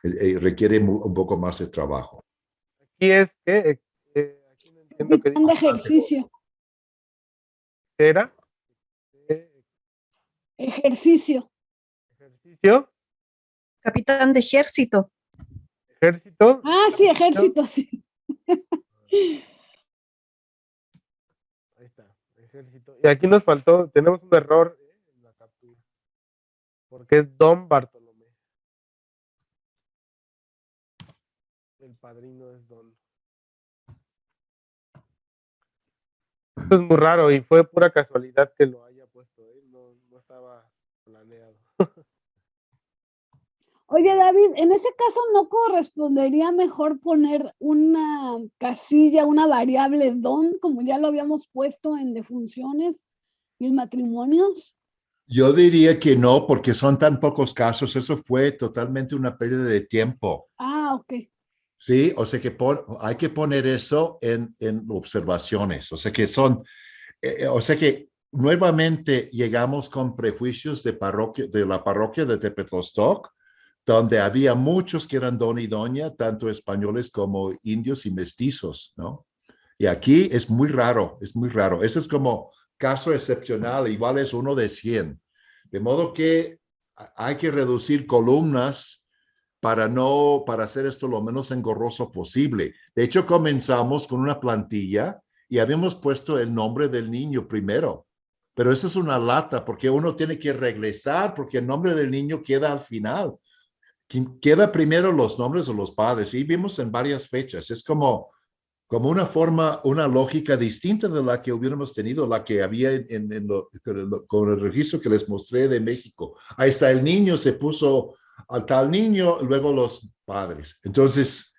Requiere un poco más de trabajo. Aquí es que, aquí no entiendo qué Capitán de dice. ejercicio. ¿Era? Ejercicio. ¿Ejercicio? Capitán de ejército. ¿Ejército? Ah, sí, ejército, sí. Ahí está, ejército. Y aquí nos faltó, tenemos un error en la captura. Porque es Don Bartolomé. El padrino es Don. Esto es muy raro y fue pura casualidad que lo haya puesto. No estaba planeado. Oye, David, en ese caso no correspondería mejor poner una casilla, una variable don, como ya lo habíamos puesto en defunciones y en matrimonios. Yo diría que no, porque son tan pocos casos. Eso fue totalmente una pérdida de tiempo. Ah, ok. Sí, o sea que hay que poner eso en observaciones. O sea que o sea que nuevamente llegamos con prejuicios de la parroquia de Tepetlostoc, donde había muchos que eran don y doña, tanto españoles como indios y mestizos, ¿no? Y aquí es muy raro, es muy raro. Ese es como caso excepcional, igual es 1 de 100. De modo que hay que reducir columnas para hacer esto lo menos engorroso posible. De hecho, comenzamos con una plantilla y habíamos puesto el nombre del niño primero. Pero eso es una lata porque uno tiene que regresar porque el nombre del niño queda al final. Queda primero los nombres de los padres y vimos en varias fechas. Es como una forma, una lógica distinta de la que hubiéramos tenido, la que había con el registro que les mostré de México. Ahí está, el niño se puso al tal niño, luego los padres. Entonces,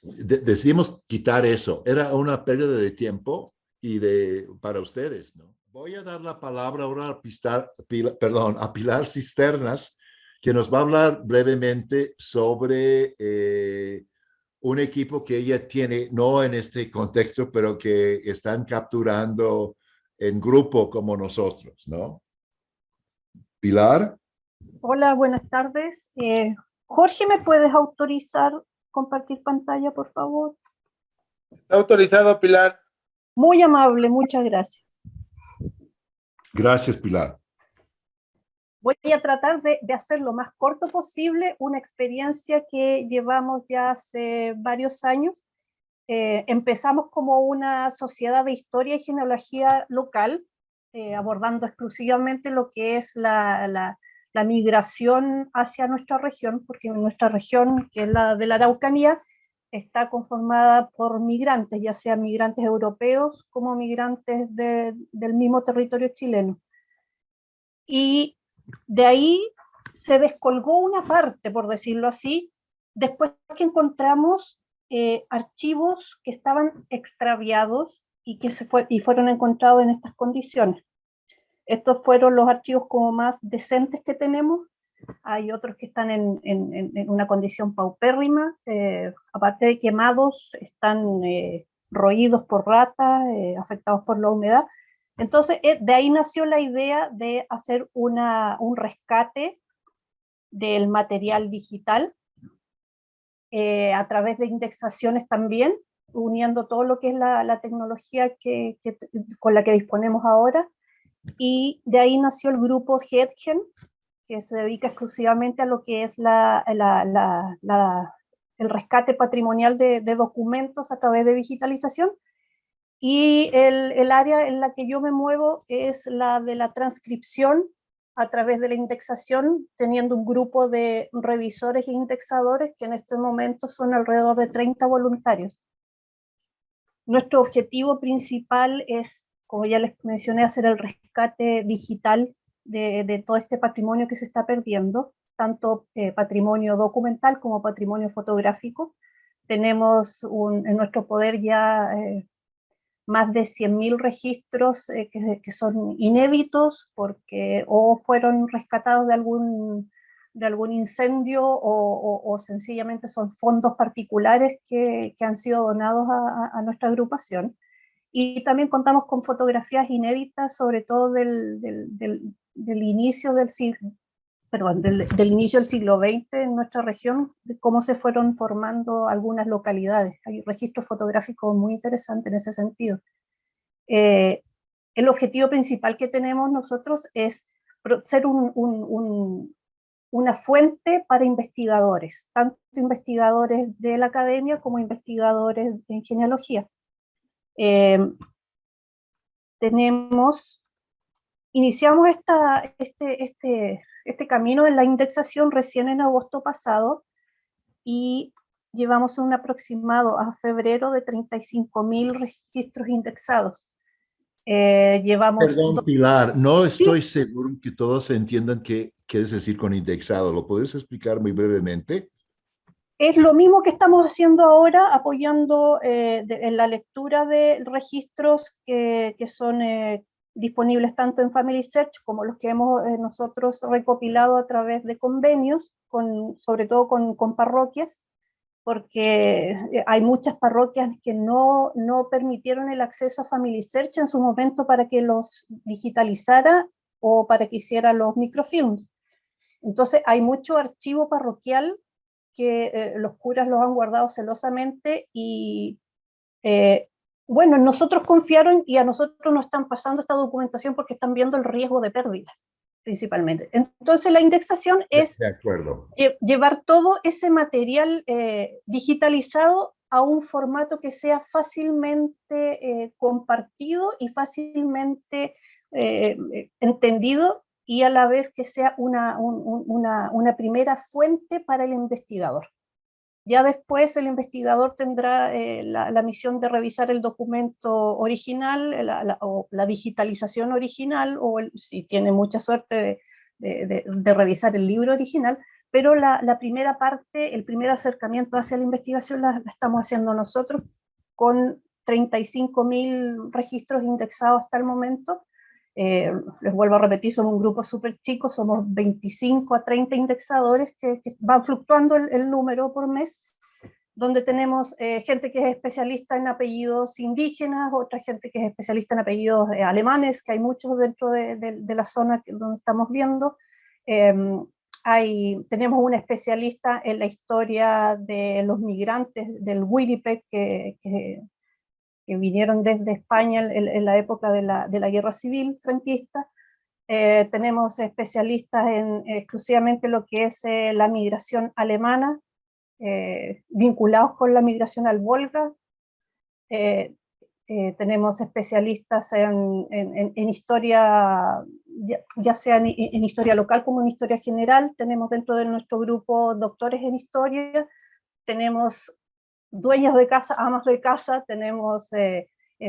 decidimos quitar eso. Era una pérdida de tiempo para ustedes, ¿no? Voy a dar la palabra ahora a Pilar Cisternas, que nos va a hablar brevemente sobre un equipo que ella tiene, no en este contexto, pero que están capturando en grupo como nosotros, ¿no? Pilar. Hola, buenas tardes. Jorge, ¿me puedes autorizar compartir pantalla, por favor? Está autorizado, Pilar. Muy amable, muchas gracias. Gracias, Pilar. Voy a tratar de hacer lo más corto posible una experiencia que llevamos ya hace varios años. Empezamos como una sociedad de historia y genealogía local, abordando exclusivamente lo que es la migración hacia nuestra región, porque nuestra región, que es la de la Araucanía, está conformada por migrantes, ya sean migrantes europeos como migrantes del mismo territorio chileno. Y de ahí se descolgó una parte, por decirlo así, después que encontramos archivos que estaban extraviados y que fueron encontrados en estas condiciones. Estos fueron los archivos como más decentes que tenemos. Hay otros que están en una condición paupérrima, aparte de quemados, están roídos por ratas, afectados por la humedad. Entonces, de ahí nació la idea de hacer un rescate del material digital a través de indexaciones también, uniendo todo lo que es la tecnología con la que disponemos ahora. Y de ahí nació el grupo Hedgen, que se dedica exclusivamente a lo que es el rescate patrimonial de documentos a través de digitalización. Y el área en la que yo me muevo es la de la transcripción a través de la indexación, teniendo un grupo de revisores e indexadores que en este momento son alrededor de 30 voluntarios. Nuestro objetivo principal es, como ya les mencioné, hacer el rescate digital de todo este patrimonio que se está perdiendo, tanto patrimonio documental como patrimonio fotográfico. Tenemos en nuestro poder ya más de 100.000 registros que son inéditos porque o fueron rescatados de algún incendio o sencillamente son fondos particulares que han sido donados a nuestra agrupación. Y también contamos con fotografías inéditas, sobre todo del inicio del siglo, del inicio del siglo XX en nuestra región, de cómo se fueron formando algunas localidades. Hay registros fotográficos muy interesantes en ese sentido. El objetivo principal que tenemos nosotros es ser una fuente para investigadores, tanto investigadores de la academia como investigadores en genealogía. Iniciamos este camino en la indexación recién en agosto pasado y llevamos un aproximado a febrero de 35.000 registros indexados. Perdón, Pilar, no estoy seguro que todos entiendan qué quieres decir con indexado. ¿Lo puedes explicar muy brevemente? Es lo mismo que estamos haciendo ahora, apoyando en la lectura de registros que son disponibles tanto en Family Search como los que hemos nosotros recopilado a través de convenios, sobre todo con parroquias, porque hay muchas parroquias que no permitieron el acceso a Family Search en su momento para que los digitalizara o para que hiciera los microfilms. Entonces hay mucho archivo parroquial que los curas los han guardado celosamente y bueno, nosotros confiaron y a nosotros nos están pasando esta documentación porque están viendo el riesgo de pérdida, principalmente. Entonces la indexación es De acuerdo. llevar todo ese material digitalizado a un formato que sea fácilmente compartido y fácilmente entendido, y a la vez que sea una primera fuente para el investigador. Ya después el investigador tendrá la misión de revisar el documento original, o la digitalización original, o si tiene mucha suerte de revisar el libro original, pero la primera parte, el primer acercamiento hacia la investigación la estamos haciendo nosotros con 35.000 registros indexados hasta el momento. Les vuelvo a repetir, somos un grupo súper chico, somos 25 a 30 indexadores que van fluctuando el número por mes, donde tenemos gente que es especialista en apellidos indígenas, otra gente que es especialista en apellidos alemanes, que hay muchos dentro de la zona donde estamos viendo. Tenemos un especialista en la historia de los migrantes del Winnipeg que vinieron desde España en la época de la guerra civil franquista. Tenemos especialistas en exclusivamente lo que es la migración alemana, vinculados con la migración al Volga. Tenemos especialistas en historia, ya sea en historia local como en historia general. Tenemos dentro de nuestro grupo doctores en historia, tenemos dueñas de casa, amas de casa, tenemos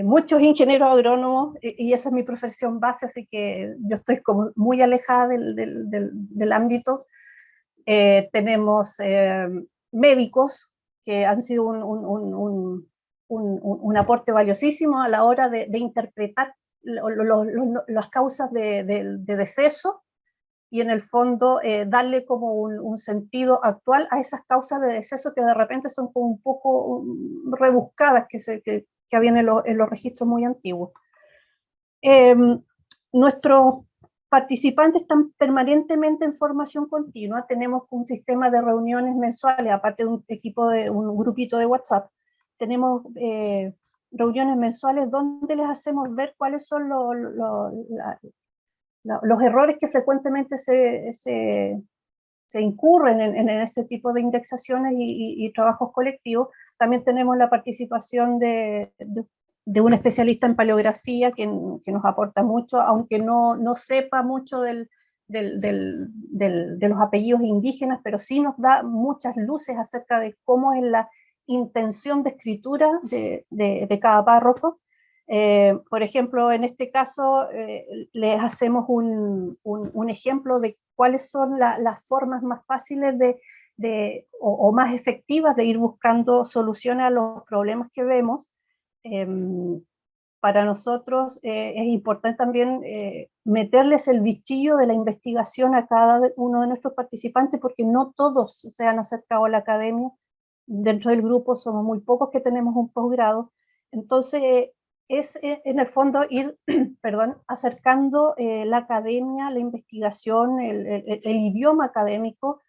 muchos ingenieros agrónomos, y esa es mi profesión base, así que yo estoy como muy alejada del ámbito. Tenemos médicos que han sido un aporte valiosísimo a la hora de interpretar las causas de deceso, y en el fondo darle como un sentido actual a esas causas de deceso que de repente son como un poco rebuscadas, que habían en los registros muy antiguos. Nuestros participantes están permanentemente en formación continua. Tenemos un sistema de reuniones mensuales, aparte de un grupito de WhatsApp. Tenemos reuniones mensuales donde les hacemos ver cuáles son los errores que frecuentemente se incurren en este tipo de indexaciones y trabajos colectivos. También tenemos la participación de un especialista en paleografía que nos aporta mucho, aunque no sepa mucho de los apellidos indígenas, pero sí nos da muchas luces acerca de cómo es la intención de escritura de cada párroco. Por ejemplo, en este caso les hacemos un ejemplo de cuáles son las formas más fáciles o más efectivas de ir buscando soluciones a los problemas que vemos. Para nosotros es importante también meterles el bichillo de la investigación a cada uno de nuestros participantes, porque no todos se han acercado a la academia. Dentro del grupo somos muy pocos que tenemos un posgrado. Entonces es en el fondo ir acercando la academia, la investigación, el idioma académico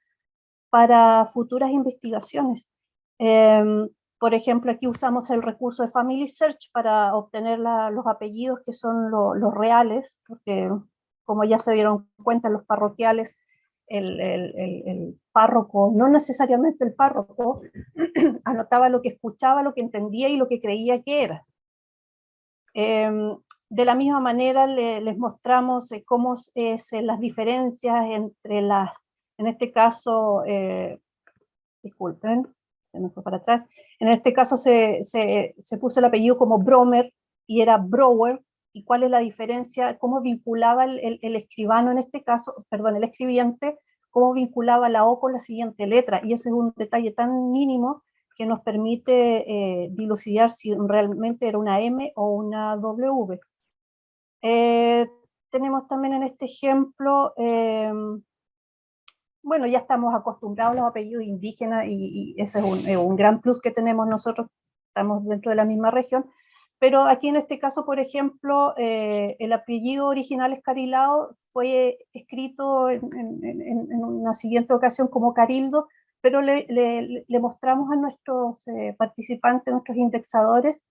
para futuras investigaciones. Por ejemplo, aquí usamos el recurso de Family Search para obtener los apellidos que son los reales, porque como ya se dieron cuenta los parroquiales, el párroco, no necesariamente el párroco, anotaba lo que escuchaba, lo que entendía y lo que creía que era. De la misma manera les mostramos cómo es las diferencias entre en este caso, disculpen, se me fue para atrás, en este caso se puso el apellido como Bromer y era Brower, y cuál es la diferencia, cómo vinculaba el escribano en este caso, perdón, el escribiente, cómo vinculaba la O con la siguiente letra, y ese es un detalle tan mínimo que nos permite dilucidar si realmente era una M o una W. Tenemos también en este ejemplo, bueno, ya estamos acostumbrados a los apellidos indígenas y ese es un gran plus que tenemos nosotros, estamos dentro de la misma región, Pero aquí en este caso, por ejemplo, el apellido original Escarilao fue escrito en una siguiente ocasión como Carildo, pero le mostramos a nuestros participantes, nuestros indexadores,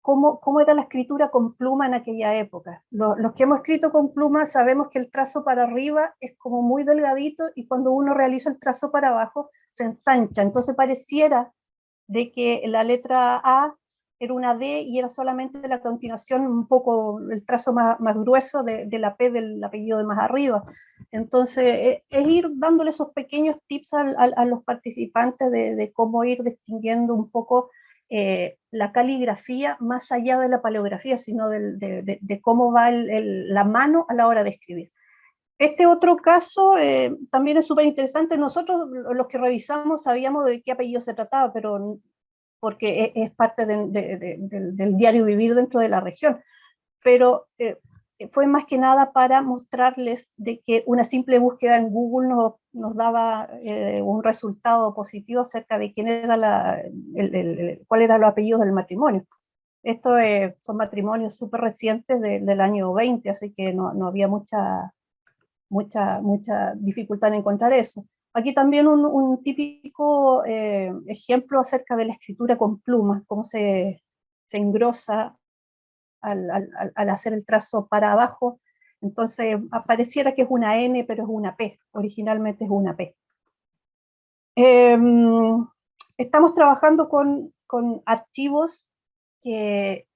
cómo era la escritura con pluma en aquella época. Los que hemos escrito con pluma sabemos que el trazo para arriba es como muy delgadito y cuando uno realiza el trazo para abajo se ensancha, entonces pareciera de que la letra A era una D y era solamente la continuación, un poco el trazo más grueso de la P del apellido de más arriba. Entonces, es ir dándole esos pequeños tips a los participantes de cómo ir distinguiendo un poco la caligrafía más allá de la paleografía, sino de cómo va la mano a la hora de escribir. Este otro caso también es súper interesante. Nosotros, los que revisamos, sabíamos de qué apellido se trataba, pero porque es parte del diario vivir dentro de la región. Pero fue más que nada para mostrarles de que una simple búsqueda en Google nos daba un resultado positivo acerca de quién era cuál era los apellidos del matrimonio. Estos son matrimonios súper recientes del año 20, así que no había mucha dificultad en encontrar eso. Aquí también un típico ejemplo acerca de la escritura con plumas, cómo se engrosa al hacer el trazo para abajo. Entonces pareciera que es una N, pero es una P, originalmente es una P. Estamos trabajando con archivos que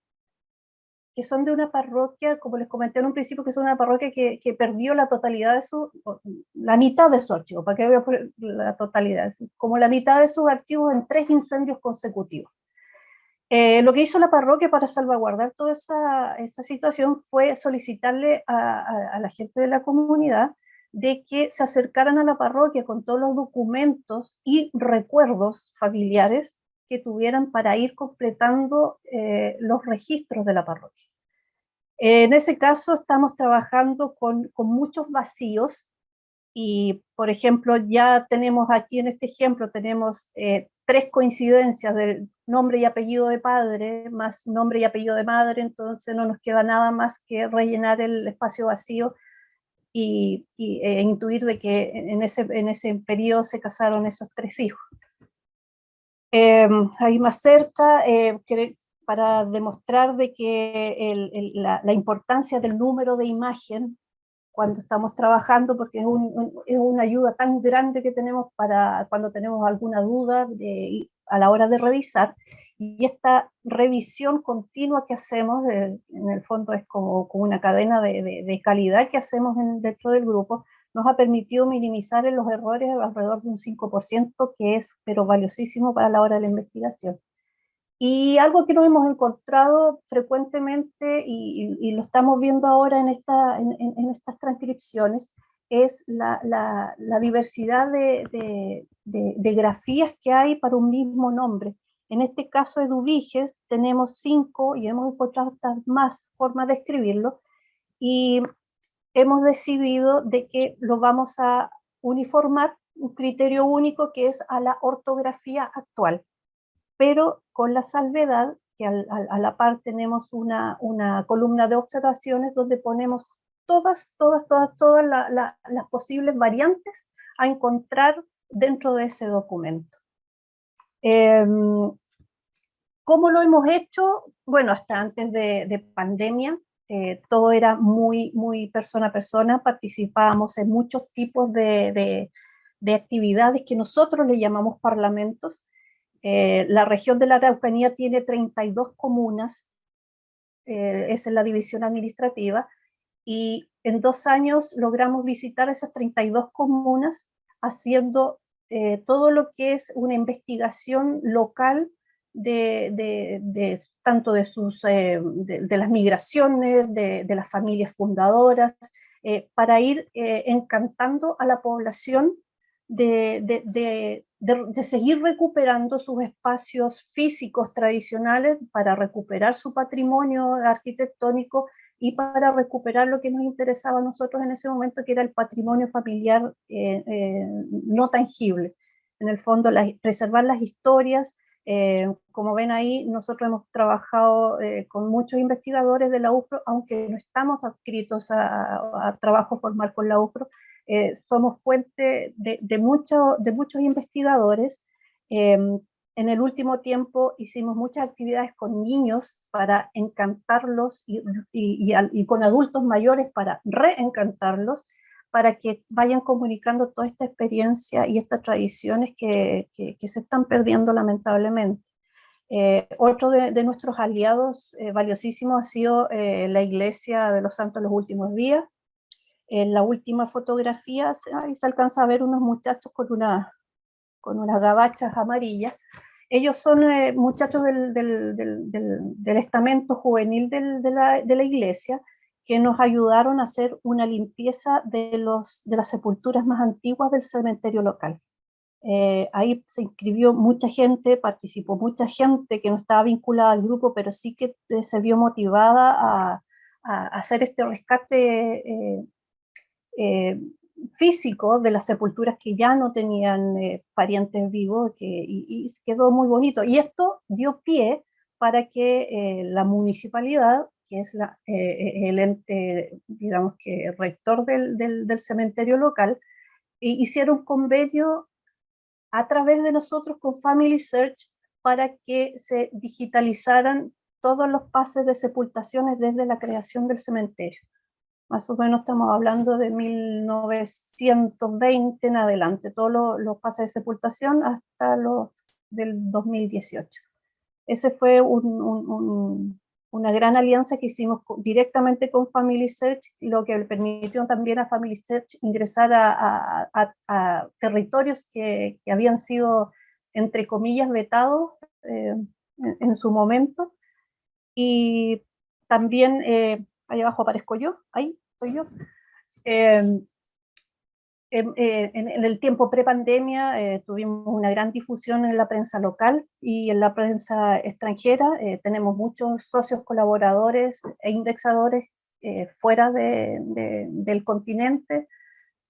son de una parroquia, como les comenté en un principio, que son una parroquia que perdió la totalidad la mitad de su archivo, para que vean la totalidad, como la mitad de sus archivos en 3 incendios consecutivos. Lo que hizo la parroquia para salvaguardar toda esa situación fue solicitarle a la gente de la comunidad de que se acercaran a la parroquia con todos los documentos y recuerdos familiares que tuvieran para ir completando los registros de la parroquia. En ese caso estamos trabajando con muchos vacíos y, por ejemplo, ya tenemos aquí en este ejemplo, tenemos 3 coincidencias del nombre y apellido de padre más nombre y apellido de madre, entonces no nos queda nada más que rellenar el espacio vacío e intuir de que en ese periodo se casaron esos 3 hijos. Ahí más cerca, para demostrar de que la importancia del número de imagen cuando estamos trabajando, porque es una ayuda tan grande que tenemos para cuando tenemos alguna duda a la hora de revisar, y esta revisión continua que hacemos, en el fondo es como una cadena de calidad que hacemos dentro del grupo, nos ha permitido minimizar los errores alrededor de un 5%, que es pero valiosísimo para la hora de la investigación. Y algo que nos hemos encontrado frecuentemente y lo estamos viendo ahora en estas transcripciones es la diversidad de grafías que hay para un mismo nombre. En este caso Eduviges tenemos 5 y hemos encontrado estas más formas de escribirlo y hemos decidido de que lo vamos a uniformar, un criterio único que es a la ortografía actual, pero con la salvedad que a la par tenemos una columna de observaciones donde ponemos todas las posibles variantes a encontrar dentro de ese documento. ¿Cómo lo hemos hecho? Bueno, hasta antes de pandemia, todo era muy persona a persona, participábamos en muchos tipos de actividades que nosotros le llamamos parlamentos. La región de la Araucanía tiene 32 comunas, esa es la división administrativa, y en 2 años logramos visitar esas 32 comunas haciendo todo lo que es una investigación local tanto de las migraciones, de las familias fundadoras, para ir encantando a la población de seguir recuperando sus espacios físicos tradicionales, para recuperar su patrimonio arquitectónico y para recuperar lo que nos interesaba a nosotros en ese momento, que era el patrimonio familiar no tangible. En el fondo, preservar las historias, Como ven ahí, nosotros hemos trabajado con muchos investigadores de la UFRO, aunque no estamos adscritos a trabajo formal con la UFRO, somos fuente de muchos investigadores. En el último tiempo hicimos muchas actividades con niños para encantarlos y con adultos mayores para reencantarlos, para que vayan comunicando toda esta experiencia y estas tradiciones que se están perdiendo lamentablemente. Otro de nuestros aliados valiosísimos ha sido la Iglesia de los Santos de los Últimos Días. En la última fotografía se alcanza a ver unos muchachos con unas gabachas amarillas. Ellos son muchachos del estamento juvenil de la iglesia, que nos ayudaron a hacer una limpieza de las sepulturas más antiguas del cementerio local. Ahí se inscribió mucha gente, participó mucha gente que no estaba vinculada al grupo, pero sí que se vio motivada a hacer este rescate físico de las sepulturas que ya no tenían parientes vivos, y quedó muy bonito. Y esto dio pie para que la municipalidad, que es el ente, digamos que rector del cementerio local, hiciera un convenio a través de nosotros con Family Search para que se digitalizaran todos los pases de sepultaciones desde la creación del cementerio. Más o menos estamos hablando de 1920 en adelante, todos los pases de sepultación hasta los del 2018. Ese fue una gran alianza que hicimos directamente con Family Search, lo que permitió también a Family Search ingresar a territorios que habían sido, entre comillas, vetados en su momento. Y también, ahí abajo aparezco yo, ahí estoy yo. En el tiempo pre-pandemia tuvimos una gran difusión en la prensa local y en la prensa extranjera. Tenemos muchos socios colaboradores e indexadores fuera del continente.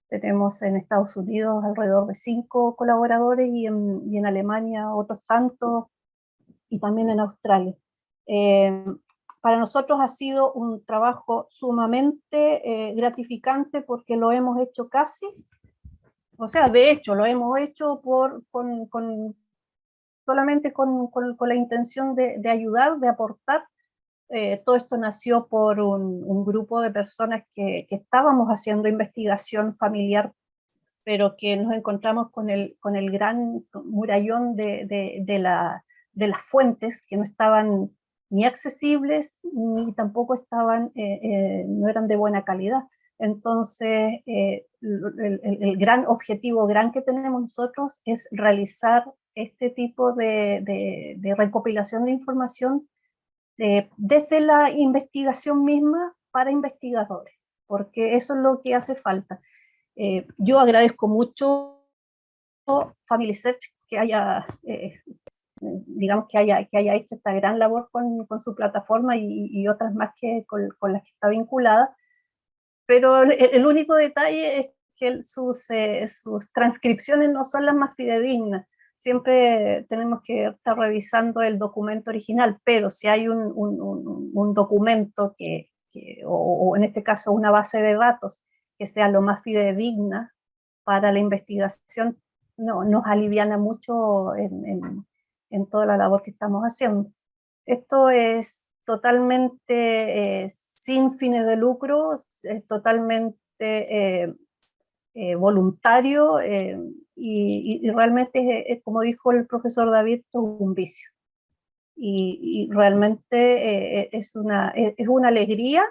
Tenemos en Estados Unidos alrededor de 5 colaboradores y en Alemania otros tantos, y también en Australia. Para nosotros ha sido un trabajo sumamente gratificante, porque lo hemos hecho de hecho lo hemos hecho solamente con la intención de ayudar, de aportar. Todo esto nació por un grupo de personas que estábamos haciendo investigación familiar, pero que nos encontramos con el gran murallón de las fuentes, que no estaban ni accesibles, ni tampoco no eran de buena calidad. Entonces, el gran objetivo que tenemos nosotros es realizar este tipo de recopilación de información desde la investigación misma para investigadores, porque eso es lo que hace falta. Yo agradezco mucho Family Search que haya hecho esta gran labor con su plataforma y otras más con las que está vinculada, pero el único detalle es que sus transcripciones no son las más fidedignas. Siempre tenemos que estar revisando el documento original, pero si hay un documento o en este caso una base de datos que sea lo más fidedigna para la investigación, nos aliviana mucho en toda la labor que estamos haciendo. Esto es totalmente sin fines de lucro, es totalmente voluntario, y realmente, como dijo el profesor David, es un vicio. Y realmente es una alegría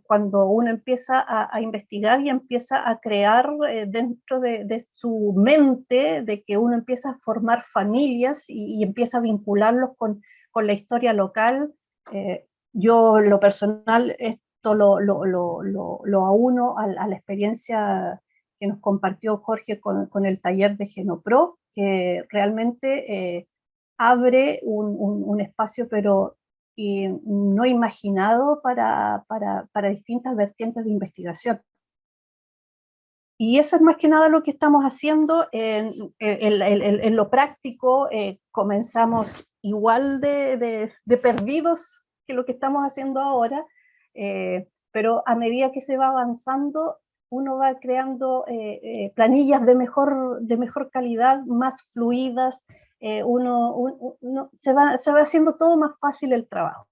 cuando uno empieza a investigar y empieza a crear dentro de su mente, de que uno empieza a formar familias y empieza a vincularlos con la historia local. Yo, lo personal, esto lo auno a la experiencia que nos compartió Jorge con el taller de Genopro, que realmente abre un espacio, pero no imaginado para distintas vertientes de investigación. Y eso es más que nada lo que estamos haciendo en lo práctico. Comenzamos igual de perdidos que lo que estamos haciendo ahora, pero a medida que se va avanzando, uno va creando planillas de mejor calidad, más fluidas, se va haciendo todo más fácil el trabajo.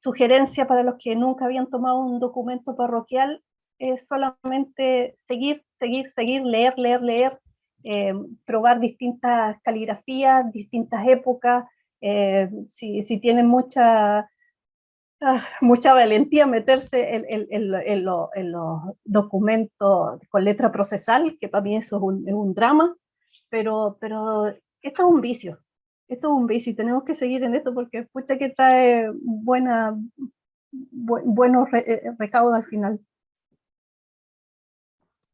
Sugerencia para los que nunca habían tomado un documento parroquial es solamente seguir, leer, probar distintas caligrafías, distintas épocas. Si tienen mucha valentía, meterse en los documentos con letra procesal, que para mí eso es un drama, pero esto es un vicio. Esto es un vicio y tenemos que seguir en esto porque pucha que trae buenos recaudos al final.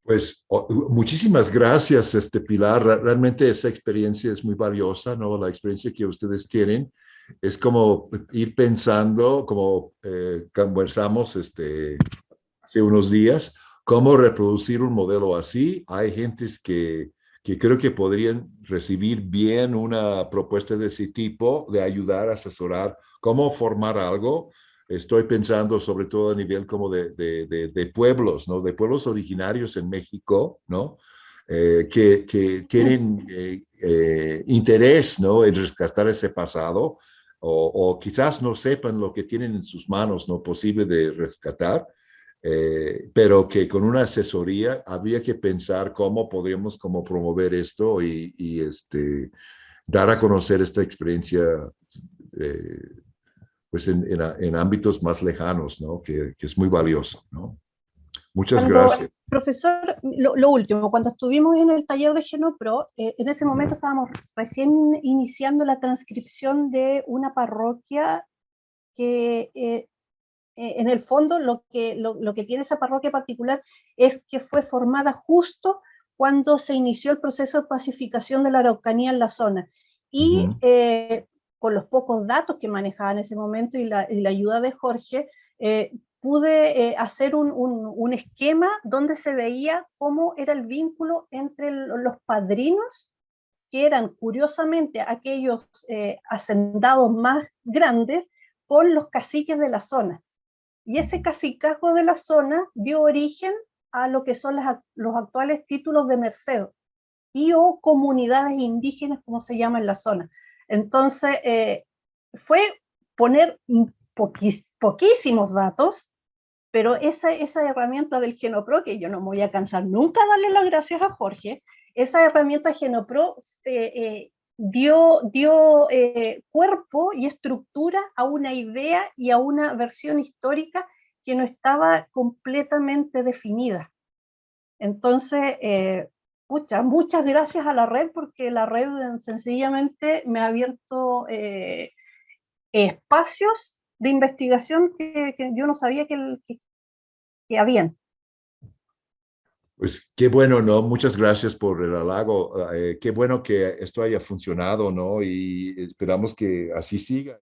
Pues muchísimas gracias, Pilar. Realmente esa experiencia es muy valiosa, ¿no? La experiencia que ustedes tienen es como ir pensando, como conversamos hace unos días, cómo reproducir un modelo así. Hay gentes que creo que podrían recibir bien una propuesta de ese tipo, de ayudar, asesorar, cómo formar algo. Estoy pensando sobre todo a nivel como de pueblos, ¿no? De pueblos originarios en México, ¿no? Que tienen interés, ¿no? En rescatar ese pasado o quizás no sepan lo que tienen en sus manos, ¿no? Posible de rescatar, pero que con una asesoría habría que pensar cómo podríamos como promover esto y dar a conocer esta experiencia pues en ámbitos más lejanos, ¿no? Que es muy valioso, ¿no? Muchas gracias. Profesor, lo último, cuando estuvimos en el taller de Genopro, en ese momento estábamos recién iniciando la transcripción de una parroquia que en el fondo lo que tiene esa parroquia particular es que fue formada justo cuando se inició el proceso de pacificación de la Araucanía en la zona. Y con los pocos datos que manejaba en ese momento y la ayuda de Jorge, pude hacer un esquema donde se veía cómo era el vínculo entre los padrinos, que eran curiosamente aquellos hacendados más grandes, con los caciques de la zona. Y ese cacicazgo de la zona dio origen a lo que son los actuales títulos de merced y o comunidades indígenas, como se llama en la zona. Entonces, fue poner poquísimos datos, pero esa herramienta del Genopro, que yo no me voy a cansar nunca de darle las gracias a Jorge, esa herramienta Genopro dio cuerpo y estructura a una idea y a una versión histórica que no estaba completamente definida. Entonces, muchas gracias a la red, porque la red sencillamente me ha abierto espacios de investigación que yo no sabía que habían. Pues qué bueno, ¿no? Muchas gracias por el halago. Qué bueno que esto haya funcionado, ¿no? Y esperamos que así siga.